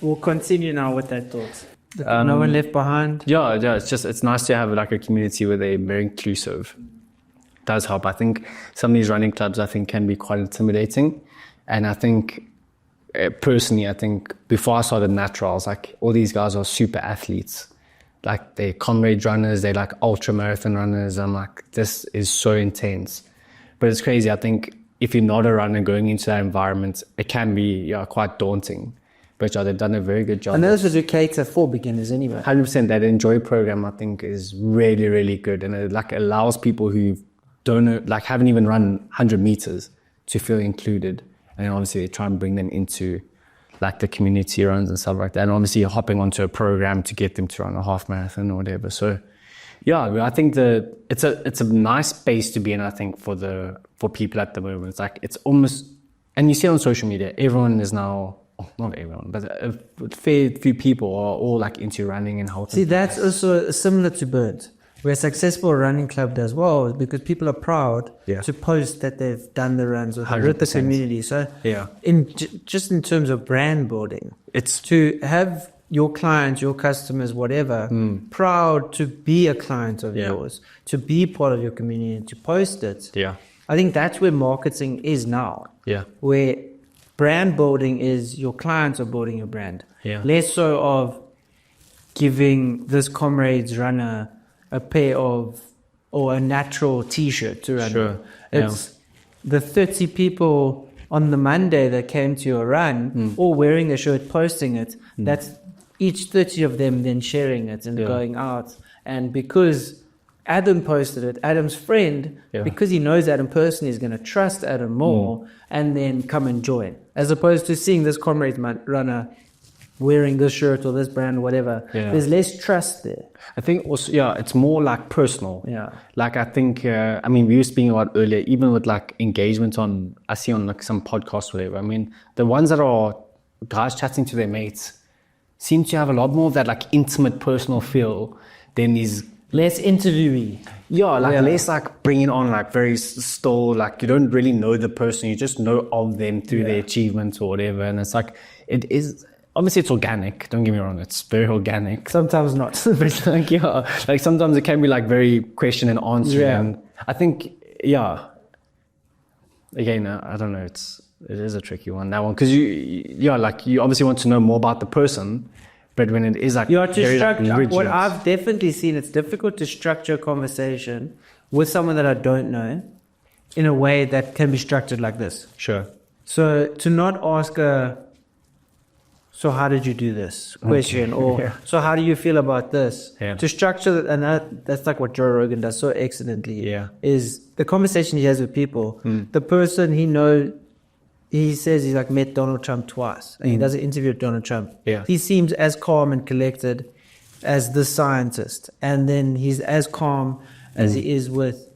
[SPEAKER 2] We'll continue now with that thought. No one left behind.
[SPEAKER 1] Yeah. It's nice to have like a community where they're very inclusive. It does help. I think some of these running clubs, I think, can be quite intimidating. And I think, personally, I think before I started Natural, I was like, all these guys are super athletes. Like they're comrade runners, they're like ultra marathon runners. I'm like, this is so intense. But it's crazy. I think if you're not a runner going into that environment, it can be quite daunting. But they've done a very good job.
[SPEAKER 2] And those are to cater for beginners anyway.
[SPEAKER 1] 100%. That Enjoy program, I think, is really, really good. And it like allows people who don't know, like haven't even run 100 meters to feel included. And obviously they try and bring them into like the community runs and stuff like that. And obviously you're hopping onto a program to get them to run a half marathon or whatever. So yeah, I think it's a nice space to be in, I think, for people at the moment. It's like, it's almost, and you see on social media, everyone is now, not everyone, but a fair few people are all like into running and health.
[SPEAKER 2] See, that's also similar to Bird, where a successful running club does well because people are proud to post that they've done the runs with the community. So just in terms of brand building, it's to have your clients, your customers, whatever, proud to be a client of yours, to be part of your community and to post it.
[SPEAKER 1] Yeah.
[SPEAKER 2] I think that's where marketing is now.
[SPEAKER 1] Yeah.
[SPEAKER 2] Where brand building is your clients are building your brand.
[SPEAKER 1] Yeah.
[SPEAKER 2] Less so of giving this comrades runner a pair of, or a Natural t-shirt to run.
[SPEAKER 1] Sure.
[SPEAKER 2] It's the 30 people on the Monday that came to your run, all wearing a shirt, posting it. That's each 30 of them then sharing it and going out. And because Adam posted it, Adam's friend, because he knows Adam personally, is going to trust Adam more and then come and join. As opposed to seeing this comrade runner wearing this shirt or this brand or whatever. Yeah. There's less trust there.
[SPEAKER 1] I think also, it's more like personal.
[SPEAKER 2] Yeah.
[SPEAKER 1] Like I think, we were speaking about earlier, even with like engagement I see on like some podcasts or whatever. I mean, the ones that are guys chatting to their mates seem to have a lot more of that like intimate personal feel than these.
[SPEAKER 2] Less interviewee.
[SPEAKER 1] Less like bringing on like very still, like you don't really know the person, you just know of them through their achievements or whatever. And it's like, it is, obviously it's organic, don't get me wrong, it's very organic.
[SPEAKER 2] Sometimes not.
[SPEAKER 1] But it's like, like sometimes it can be like very question and answer.
[SPEAKER 2] Yeah.
[SPEAKER 1] And I think, again, I don't know, it is a tricky one, that one. Because you obviously want to know more about the person. But when it is like,
[SPEAKER 2] what I've definitely seen, it's difficult to structure a conversation with someone that I don't know in a way that can be structured like this.
[SPEAKER 1] Sure.
[SPEAKER 2] So to not ask so how did you do this question, or so how do you feel about this? Yeah. To structure that, and that's like what Joe Rogan does so excellently. Yeah. Is the conversation he has with people, the person he says he's like met Donald Trump twice, and he does an interview with Donald Trump. Yeah. He seems as calm and collected as the scientist, and then he's as calm as he is with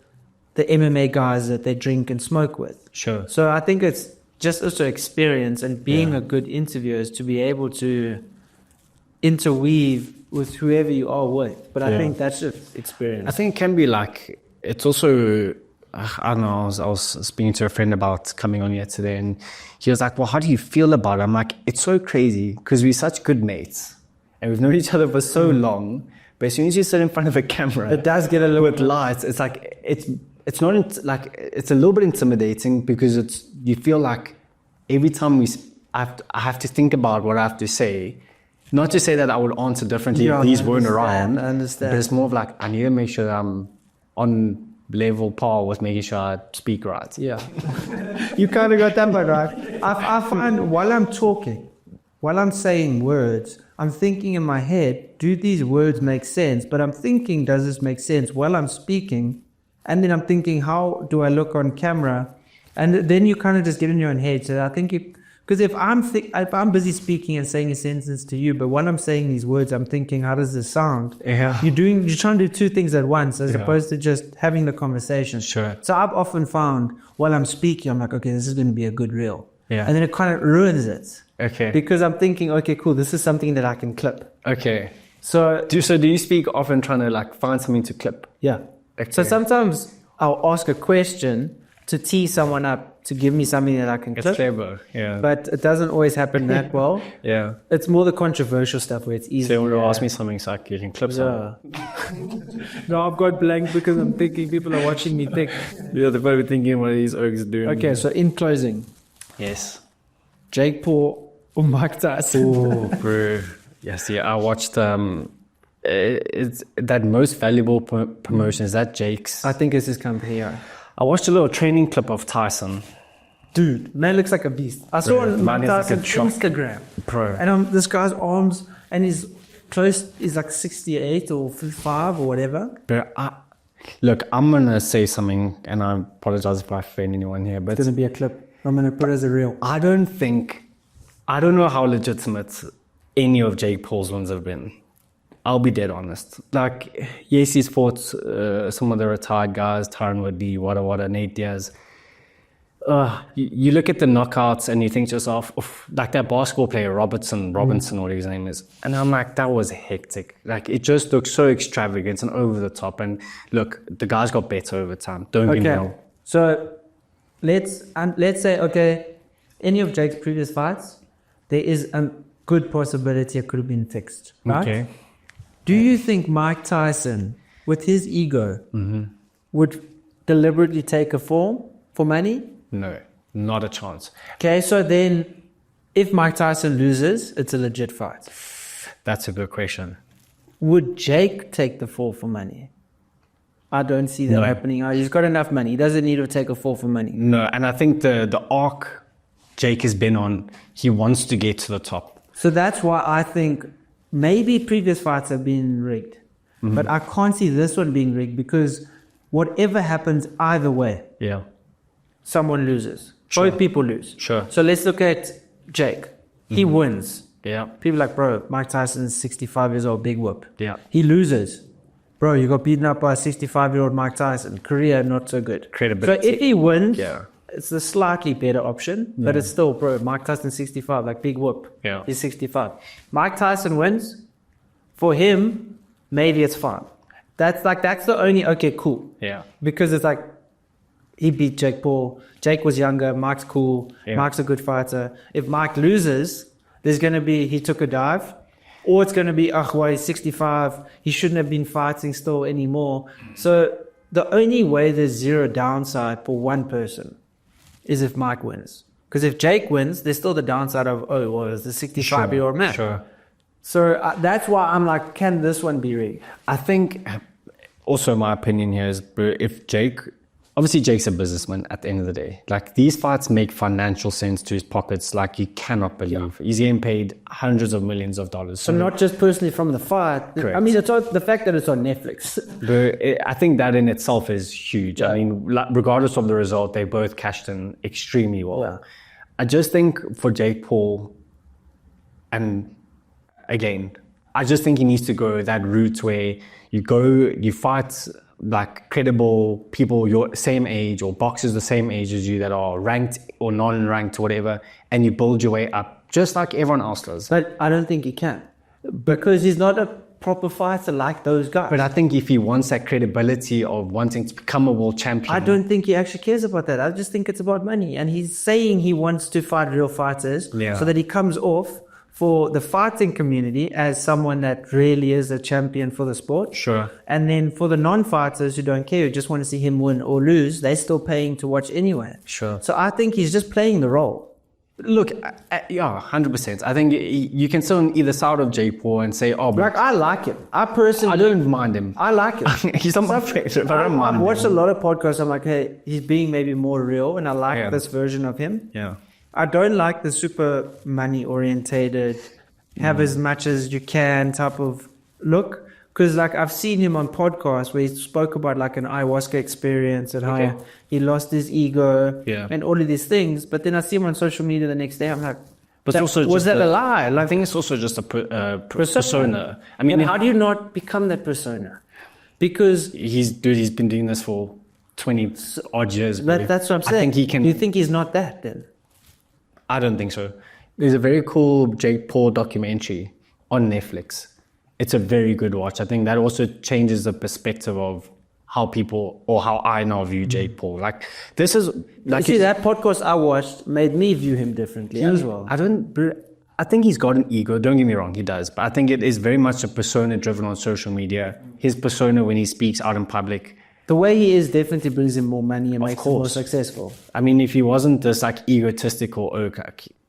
[SPEAKER 2] the MMA guys that they drink and smoke with.
[SPEAKER 1] Sure.
[SPEAKER 2] So I think it's just also experience and being a good interviewer is to be able to interweave with whoever you are with. But I think that's just experience.
[SPEAKER 1] I think it can be like, it's also, I don't know, I was speaking to a friend about coming on yesterday, and he was like, well, how do you feel about it? I'm like, it's so crazy because we're such good mates and we've known each other for so long. But as soon as you sit in front of a camera,
[SPEAKER 2] it does get a little
[SPEAKER 1] with lights, it's like, it's not like, it's a little bit intimidating because you feel like every time I have to think about what I have to say. Not to say that I would answer differently if these weren't around.
[SPEAKER 2] I understand.
[SPEAKER 1] But it's more of like, I need to make sure that I'm on level par with making sure I speak right.
[SPEAKER 2] Yeah. You kind of got that part right. I find while I'm talking, while I'm saying words, I'm thinking in my head, do these words make sense? But I'm thinking, does this make sense while I'm speaking? And then I'm thinking, how do I look on camera? And then you kind of just get in your own head. So I think because if I'm busy speaking and saying a sentence to you, but while I'm saying these words, I'm thinking, how does this sound?
[SPEAKER 1] Yeah.
[SPEAKER 2] You're trying to do two things at once as opposed to just having the conversation.
[SPEAKER 1] Sure.
[SPEAKER 2] So I've often found while I'm speaking, I'm like, okay, this is going to be a good reel.
[SPEAKER 1] Yeah.
[SPEAKER 2] And then it kind of ruins it.
[SPEAKER 1] Okay.
[SPEAKER 2] Because I'm thinking, okay, cool, this is something that I can clip.
[SPEAKER 1] Okay.
[SPEAKER 2] So
[SPEAKER 1] do you speak often trying to like find something to clip?
[SPEAKER 2] yeah.
[SPEAKER 1] Okay.
[SPEAKER 2] So sometimes I'll ask a question to tee someone up to give me something that I can
[SPEAKER 1] It's
[SPEAKER 2] clip.
[SPEAKER 1] clever, yeah.
[SPEAKER 2] But it doesn't always happen that well.
[SPEAKER 1] Yeah.
[SPEAKER 2] It's more the controversial stuff where it's easy.
[SPEAKER 1] So you want to ask me something so you can clip something.
[SPEAKER 2] No, I've got blank because I'm thinking people are watching me think.
[SPEAKER 1] Yeah, they're probably thinking what are these oaks doing.
[SPEAKER 2] Okay, so in closing,
[SPEAKER 1] Yes.
[SPEAKER 2] Jake Paul or Mike Tyson?
[SPEAKER 1] Oh, bro. Yes, yeah. I watched it's that most valuable promotion. Is that Jake's?
[SPEAKER 2] I think it's his company, yeah.
[SPEAKER 1] I watched a little training clip of Tyson.
[SPEAKER 2] Dude, man looks like a beast. I saw on Mike
[SPEAKER 1] Man is like a
[SPEAKER 2] Tyson's
[SPEAKER 1] truck.
[SPEAKER 2] Instagram.
[SPEAKER 1] Bro.
[SPEAKER 2] And this guy's arms and his close is like 68 or 55 or whatever.
[SPEAKER 1] But look, I'm going to say something, and I apologize if I offend anyone here, but
[SPEAKER 2] It's going to be a clip. I'm going to put it as a reel.
[SPEAKER 1] I don't know how legitimate any of Jake Paul's ones have been. I'll be dead honest. Like, yes, he's fought some of the retired guys, Tyron Woodley, wada, Nate Diaz. You look at the knockouts and you think to yourself, oof, like that basketball player, Robinson, whatever his name is. And I'm like, that was hectic. Like, it just looks so extravagant and over the top. And look, the guys got better over time. Don't get me wrong.
[SPEAKER 2] So let's say, okay, any of Jake's previous fights, there is a good possibility it could have been fixed, right?
[SPEAKER 1] Okay.
[SPEAKER 2] Do you think Mike Tyson, with his ego, would deliberately take a fall for money?
[SPEAKER 1] No, not a chance.
[SPEAKER 2] Okay, so then if Mike Tyson loses, it's a legit fight.
[SPEAKER 1] That's a good question.
[SPEAKER 2] Would Jake take the fall for money? I don't see that happening. He's got enough money. He doesn't need to take a fall for money.
[SPEAKER 1] No, and I think the arc Jake has been on, he wants to get to the top.
[SPEAKER 2] So that's why I think maybe previous fights have been rigged. But I can't see this one being rigged because whatever happens either way,
[SPEAKER 1] Yeah.
[SPEAKER 2] someone loses.
[SPEAKER 1] Sure.
[SPEAKER 2] Both people lose.
[SPEAKER 1] Sure.
[SPEAKER 2] So let's look at Jake. He wins.
[SPEAKER 1] Yeah.
[SPEAKER 2] People are like, bro, Mike Tyson's 65 years old, big whoop.
[SPEAKER 1] Yeah.
[SPEAKER 2] He loses. Bro, you got beaten up by a 65-year-old Mike Tyson. Career not so good.
[SPEAKER 1] Credibility.
[SPEAKER 2] So if he wins,
[SPEAKER 1] Yeah.
[SPEAKER 2] it's a slightly better option, but it's still, bro, Mike Tyson 65, like big whoop.
[SPEAKER 1] Yeah.
[SPEAKER 2] He's 65. Mike Tyson wins. For him, maybe it's fine. That's the only, okay, cool.
[SPEAKER 1] Yeah.
[SPEAKER 2] Because it's like, he beat Jake Paul. Jake was younger. Mike's cool.
[SPEAKER 1] Yeah.
[SPEAKER 2] Mike's a good fighter. If Mike loses, there's going to be, he took a dive. Or it's going to be, well, he's 65. He shouldn't have been fighting still anymore. So the only way there's zero downside for one person is if Mike wins. Because if Jake wins, there's still the downside of, it's the 65-year-old man.
[SPEAKER 1] Sure.
[SPEAKER 2] So that's why I'm like, can this one be rigged?
[SPEAKER 1] I think also my opinion here is, bro, if Jake, obviously Jake's a businessman at the end of the day. Like, these fights make financial sense to his pockets like you cannot believe. He's getting paid hundreds of millions of dollars.
[SPEAKER 2] So not just personally from the fight.
[SPEAKER 1] Correct.
[SPEAKER 2] I mean, it's the fact that it's on Netflix.
[SPEAKER 1] I think that in itself is huge. I mean, regardless of the result, they both cashed in extremely well.
[SPEAKER 2] Yeah.
[SPEAKER 1] I just think for Jake Paul, and again, I just think he needs to go that route where you fight like credible people your same age or boxers the same age as you that are ranked or non-ranked or whatever, and you build your way up just like everyone else does.
[SPEAKER 2] But I don't think he can, because he's not a proper fighter like those guys.
[SPEAKER 1] But I think if he wants that credibility of wanting to become a world champion,
[SPEAKER 2] I don't think he actually cares about that. I just think it's about money. And he's saying he wants to fight real fighters so that he comes off for the fighting community as someone that really is a champion for the sport.
[SPEAKER 1] Sure.
[SPEAKER 2] And then for the non-fighters who don't care, who just want to see him win or lose, they're still paying to watch anyway.
[SPEAKER 1] Sure.
[SPEAKER 2] So I think he's just playing the role.
[SPEAKER 1] Look, yeah, 100%. I think you can sit on either side of Jake Paul and say, oh, but
[SPEAKER 2] Like, I like him. I personally...
[SPEAKER 1] I don't mind him.
[SPEAKER 2] I like him.
[SPEAKER 1] He's not my favorite, but I don't mind
[SPEAKER 2] I've
[SPEAKER 1] him.
[SPEAKER 2] watched a lot of podcasts. I'm like, hey, he's being maybe more real, and I like this version of him.
[SPEAKER 1] Yeah.
[SPEAKER 2] I don't like the super money orientated, have as much as you can type of look. Because like I've seen him on podcasts where he spoke about like an ayahuasca experience and how he lost his ego and all of these things. But then I see him on social media the next day. I'm like,
[SPEAKER 1] But it's also
[SPEAKER 2] was
[SPEAKER 1] just
[SPEAKER 2] that a lie? Like,
[SPEAKER 1] I think it's also just a persona. I mean,
[SPEAKER 2] and how do you not become that persona? Because
[SPEAKER 1] he's been doing this for 20 odd years.
[SPEAKER 2] that's what I'm saying.
[SPEAKER 1] I think he can.
[SPEAKER 2] Do you think he's not that then?
[SPEAKER 1] I don't think so. There's a very cool Jake Paul documentary on Netflix. It's a very good watch. I think that also changes the perspective of how people, or how I now view Jake Paul. Like, this is like,
[SPEAKER 2] you see, that podcast I watched made me view him differently as well.
[SPEAKER 1] I think he's got an ego. Don't get me wrong, he does. But I think it is very much a persona driven on social media. His persona when he speaks out in public.
[SPEAKER 2] The way he is definitely brings him more money and makes him more successful.
[SPEAKER 1] I mean, if he wasn't this like egotistical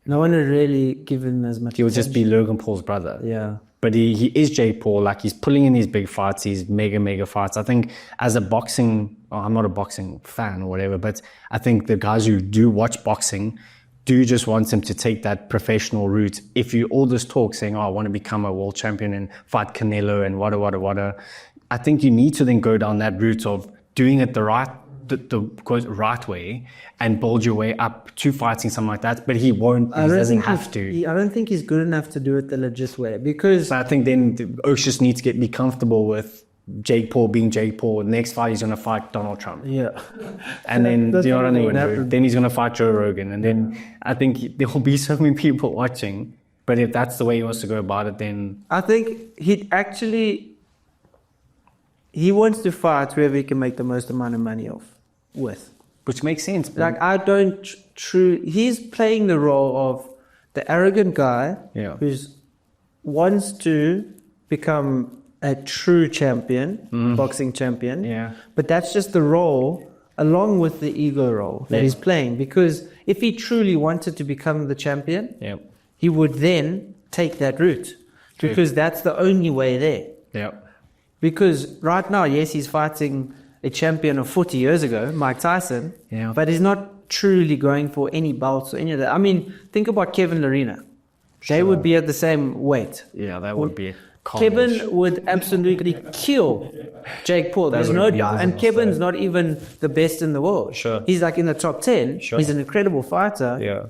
[SPEAKER 2] no one would really give him as much.
[SPEAKER 1] He would just be Logan Paul's brother.
[SPEAKER 2] Yeah.
[SPEAKER 1] But he is Jake Paul. Like, he's pulling in these big fights, these mega fights. I think as a boxing, I'm not a boxing fan or whatever, but I think the guys who do watch boxing do just want him to take that professional route. If you all this talk saying, oh, I want to become a world champion and fight Canelo and wada, I think you need to then go down that route of doing it the right way and build your way up to fighting something like that. But he won't. He doesn't have to.
[SPEAKER 2] I don't think he's good enough to do it the legit way, because
[SPEAKER 1] so I think then the Oaks just needs to be comfortable with Jake Paul being Jake Paul. Next fight he's going to fight Donald Trump.
[SPEAKER 2] Yeah.
[SPEAKER 1] And then you know what I mean? Then he's going to fight Joe Rogan, and then I think there will be so many people watching. But if that's the way he wants to go about it, then
[SPEAKER 2] I think he wants to fight whoever he can make the most amount of money off with.
[SPEAKER 1] Which makes sense.
[SPEAKER 2] Like, I don't he's playing the role of the arrogant guy who wants to become a true champion, boxing champion.
[SPEAKER 1] Yeah.
[SPEAKER 2] But that's just the role along with the ego role that he's playing. Because if he truly wanted to become the champion, he would then take that route. Because that's the only way there.
[SPEAKER 1] Yeah.
[SPEAKER 2] Because right now, yes, he's fighting a champion of 40 years ago, Mike Tyson, but he's not truly going for any belts or any of that. I mean, think about Kevin Lerena. They would be at the same weight.
[SPEAKER 1] Yeah, that would be
[SPEAKER 2] Kevin would absolutely kill Jake Paul. There's no doubt. And Kevin's not even the best in the world.
[SPEAKER 1] Sure.
[SPEAKER 2] He's like in the top 10.
[SPEAKER 1] Sure.
[SPEAKER 2] He's an incredible fighter.
[SPEAKER 1] Yeah.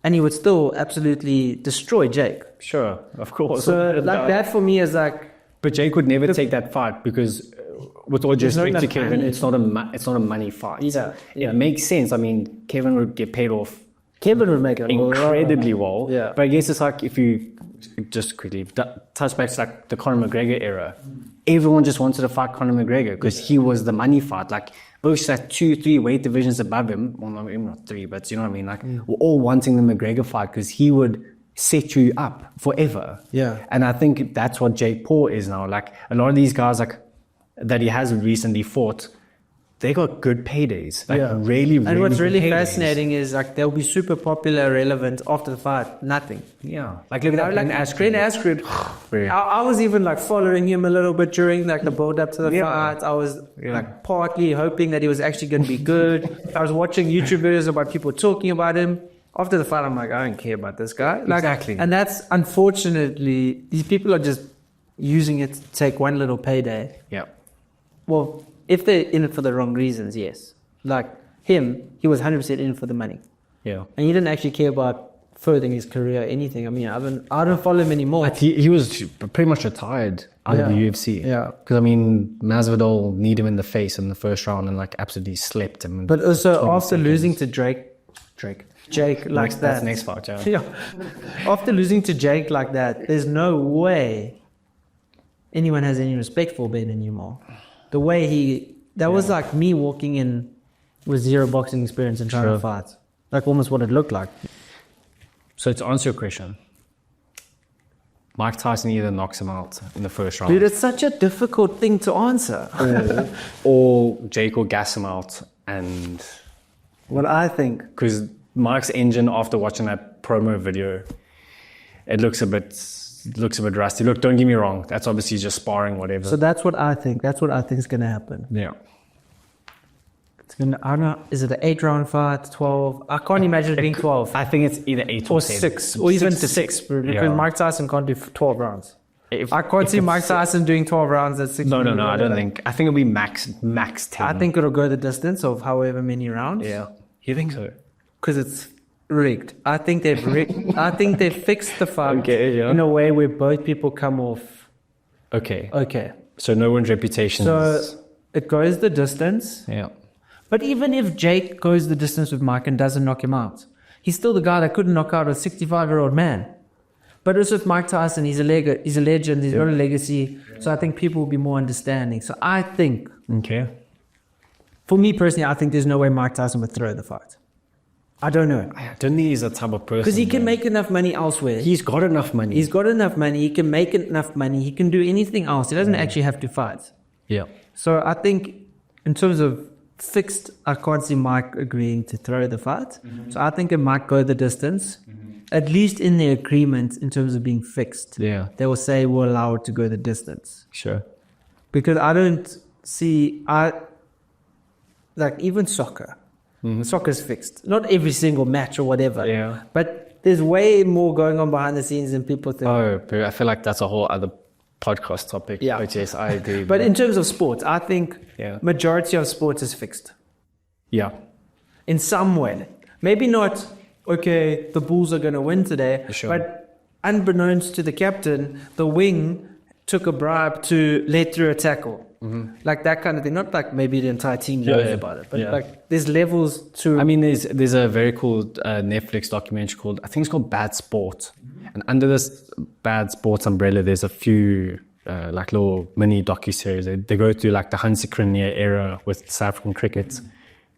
[SPEAKER 2] And he would still absolutely destroy Jake.
[SPEAKER 1] Sure, of course.
[SPEAKER 2] So like that for me is like...
[SPEAKER 1] But Jake would never take that fight because, with all due respect to Kevin, it's not a money fight.
[SPEAKER 2] Yeah.
[SPEAKER 1] It makes sense. I mean, Kevin would get paid off.
[SPEAKER 2] Kevin would make it
[SPEAKER 1] incredibly well.
[SPEAKER 2] Yeah.
[SPEAKER 1] But I guess it's like, if you just quickly touch back to like the Conor McGregor era, everyone just wanted to fight Conor McGregor because he was the money fight. Like, both like 2-3 weight divisions above him. Well, not 3, but you know what I mean. Like, we're all wanting the McGregor fight because he would set you up forever.
[SPEAKER 2] Yeah.
[SPEAKER 1] And I think that's what Jake Paul is now. Like, a lot of these guys like that he has recently fought, they got good paydays. Like, really
[SPEAKER 2] and what's really
[SPEAKER 1] good paydays.
[SPEAKER 2] fascinating is like they'll be super popular, relevant after the fight. Nothing.
[SPEAKER 1] Yeah. Like, look at that.
[SPEAKER 2] Like Brent Askren. I was even like following him a little bit during like the build up to the fight. I was like partly hoping that he was actually going to be good. I was watching YouTube videos about people talking about him. After the fight, I'm like, I don't care about this guy. Like,
[SPEAKER 1] exactly.
[SPEAKER 2] And that's, unfortunately, these people are just using it to take one little payday.
[SPEAKER 1] Yeah.
[SPEAKER 2] Well, if they're in it for the wrong reasons, yes. Like him, he was 100% in it for the money.
[SPEAKER 1] Yeah.
[SPEAKER 2] And he didn't actually care about furthering his career or anything. I mean, I don't follow him anymore.
[SPEAKER 1] But he was pretty much retired out of the UFC.
[SPEAKER 2] Yeah.
[SPEAKER 1] Because, I mean, Masvidal kneed him in the face in the first round and, like, absolutely slept him.
[SPEAKER 2] But also, after losing to Jake like that.
[SPEAKER 1] That's next fight, yeah.
[SPEAKER 2] Yeah. After losing to Jake like that, there's no way anyone has any respect for Ben anymore. The way that was like me walking in with zero boxing experience and trying to fight. Like almost what it looked like.
[SPEAKER 1] So to answer your question, Mike Tyson either knocks him out in the first round.
[SPEAKER 2] Dude, it's such a difficult thing to answer.
[SPEAKER 1] or Jake will gas him out. And
[SPEAKER 2] what I think,
[SPEAKER 1] because Mike's engine, after watching that promo video, it looks a bit rusty. Look, don't get me wrong, that's obviously just sparring, whatever.
[SPEAKER 2] So that's what I think. That's what I think is going to happen.
[SPEAKER 1] Yeah.
[SPEAKER 2] I don't know, is it an 8-round fight, 12? I can't imagine it being 12.
[SPEAKER 1] I think it's either 8
[SPEAKER 2] or
[SPEAKER 1] 10.
[SPEAKER 2] 6, or even 6. Because Mike Tyson can't do 12 rounds. I can't see Mike Tyson doing 12 rounds at 6.
[SPEAKER 1] No, I don't think. I think it'll be max 10.
[SPEAKER 2] I think it'll go the distance of however many rounds.
[SPEAKER 1] Yeah. You think so?
[SPEAKER 2] Because it's rigged. I think they've rigged. I think they've fixed the fight in a way where both people come off.
[SPEAKER 1] Okay. So no one's reputation.
[SPEAKER 2] So it goes the distance.
[SPEAKER 1] Yeah.
[SPEAKER 2] But even if Jake goes the distance with Mike and doesn't knock him out, he's still the guy that couldn't knock out a 65-year-old man. But also with Mike Tyson, he's a legend, he's got a legacy. So I think people will be more understanding. So I think, for me personally, I think there's no way Mike Tyson would throw the fight. I don't know.
[SPEAKER 1] I don't think he's the type of person.
[SPEAKER 2] Because he can make enough money elsewhere.
[SPEAKER 1] He's got enough money.
[SPEAKER 2] He can make enough money. He can do anything else. He doesn't actually have to fight.
[SPEAKER 1] Yeah.
[SPEAKER 2] So I think in terms of fixed, I can't see Mike agreeing to throw the fight. So I think it might go the distance, at least in the agreement in terms of being fixed.
[SPEAKER 1] Yeah.
[SPEAKER 2] They will say we'll allow it to go the distance.
[SPEAKER 1] Sure.
[SPEAKER 2] Because I don't see, like even soccer. Soccer's fixed. Not every single match or whatever.
[SPEAKER 1] Yeah.
[SPEAKER 2] But there's way more going on behind the scenes than people think.
[SPEAKER 1] Oh, but I feel like that's a whole other podcast topic.
[SPEAKER 2] Yeah.
[SPEAKER 1] But yes, I agree.
[SPEAKER 2] But in terms of sports, I think majority of sports is fixed.
[SPEAKER 1] Yeah.
[SPEAKER 2] In some way. Maybe not, okay, the Bulls are going to win today.
[SPEAKER 1] Sure.
[SPEAKER 2] But unbeknownst to the captain, the wing took a bribe to let through a tackle. Like that kind of thing. Not like maybe the entire team knows about it. But like there's levels to...
[SPEAKER 1] I mean, there's a very cool Netflix documentary called, I think it's called Bad Sport. And under this Bad Sports umbrella, there's a few like little mini docu-series. They go through like the Hansi Cronje era with South African cricket,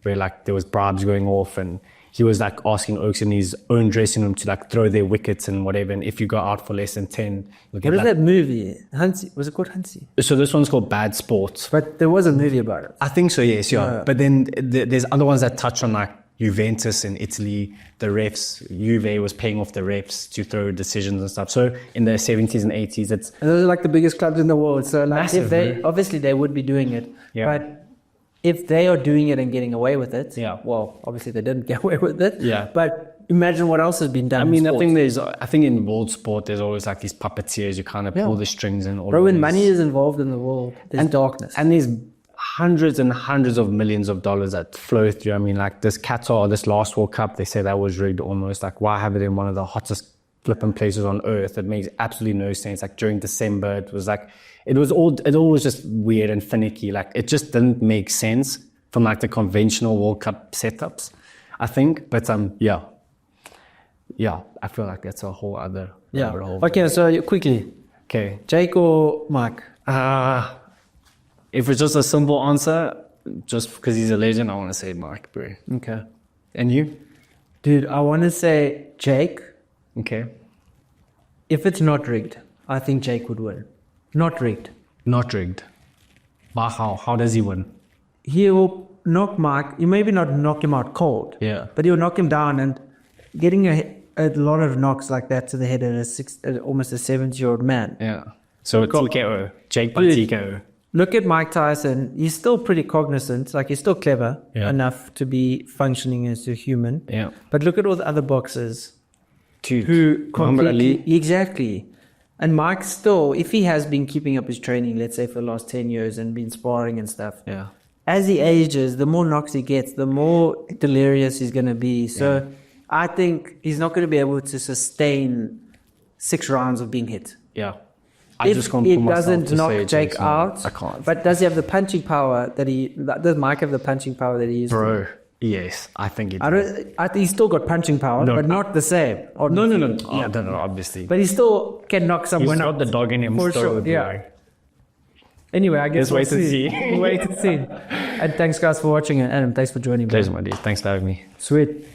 [SPEAKER 1] where like there was bribes going off and he was like asking Oaks in his own dressing room to like throw their wickets and whatever. And if you go out for less than 10, you'll get
[SPEAKER 2] What is that movie? Hansi? Was it called Hansi?
[SPEAKER 1] So this one's called Bad Sport.
[SPEAKER 2] But there was a movie about it.
[SPEAKER 1] I think so, yes, yeah. But then there's other ones that touch on like Juventus in Italy, the refs, Juve was paying off the refs to throw decisions and stuff. So in the 70s and 80s, it's...
[SPEAKER 2] And those are like the biggest clubs in the world. So like
[SPEAKER 1] massive,
[SPEAKER 2] obviously they would be doing it.
[SPEAKER 1] Yeah.
[SPEAKER 2] But if they are doing it and getting away with it,
[SPEAKER 1] yeah.
[SPEAKER 2] Well, obviously they didn't get away with it.
[SPEAKER 1] Yeah.
[SPEAKER 2] But imagine what else has been done.
[SPEAKER 1] I mean,
[SPEAKER 2] in
[SPEAKER 1] I think in world sport, there's always like these puppeteers who kind of pull the strings and all.
[SPEAKER 2] Bro, when money is involved in the world, there's darkness.
[SPEAKER 1] And there's hundreds and hundreds of millions of dollars that flow through. I mean, like this Qatar, this last World Cup, they say that was rigged almost. Like, why have it in one of the hottest flipping places on earth? It makes absolutely no sense. Like during December, it all was just weird and finicky. Like it just didn't make sense from like the conventional World Cup setups, I think. But yeah, I feel like that's a whole other
[SPEAKER 2] Okay, so quickly.
[SPEAKER 1] Okay.
[SPEAKER 2] Jake or Mike?
[SPEAKER 1] If it's just a simple answer, just because he's a legend, I want to say Mike, bro.
[SPEAKER 2] Okay.
[SPEAKER 1] And you?
[SPEAKER 2] Dude, I want to say Jake.
[SPEAKER 1] Okay.
[SPEAKER 2] If it's not rigged, I think Jake would win. Not rigged.
[SPEAKER 1] Not rigged. But how? How does he win?
[SPEAKER 2] He'll knock Mike. You maybe not knock him out cold.
[SPEAKER 1] Yeah.
[SPEAKER 2] But he'll knock him down, and getting a lot of knocks like that to the head of almost a 70-year-old man.
[SPEAKER 1] Yeah. So it's TKO. Jake by TKO.
[SPEAKER 2] Look at Mike Tyson. He's still pretty cognizant. Like he's still clever enough to be functioning as a human.
[SPEAKER 1] Yeah.
[SPEAKER 2] But look at all the other boxers
[SPEAKER 1] Dude,
[SPEAKER 2] who
[SPEAKER 1] Muhammad
[SPEAKER 2] completely...
[SPEAKER 1] Ali.
[SPEAKER 2] Exactly. And Mike still, if he has been keeping up his training, let's say for the last 10 years and been sparring and stuff.
[SPEAKER 1] Yeah.
[SPEAKER 2] As he ages, the more knocks he gets, the more delirious he's going to be. So I think he's not going to be able to sustain 6 rounds of being hit.
[SPEAKER 1] Yeah.
[SPEAKER 2] If it doesn't knock Jake out,
[SPEAKER 1] I can't.
[SPEAKER 2] but does he have the punching power does Mike have the punching power that he used?
[SPEAKER 1] Bro, yes, I think it does.
[SPEAKER 2] I think he's still got punching power, but not the same.
[SPEAKER 1] No. Yeah, no, obviously.
[SPEAKER 2] But he still can knock someone
[SPEAKER 1] He's
[SPEAKER 2] out.
[SPEAKER 1] got the dog in him.
[SPEAKER 2] For
[SPEAKER 1] still,
[SPEAKER 2] sure, yeah.
[SPEAKER 1] bro.
[SPEAKER 2] Anyway, I guess
[SPEAKER 1] Just wait and see.
[SPEAKER 2] Wait and see. And thanks guys for watching, and Adam, thanks for joining me.
[SPEAKER 1] Pleasure, my dude. Thanks for having me.
[SPEAKER 2] Sweet.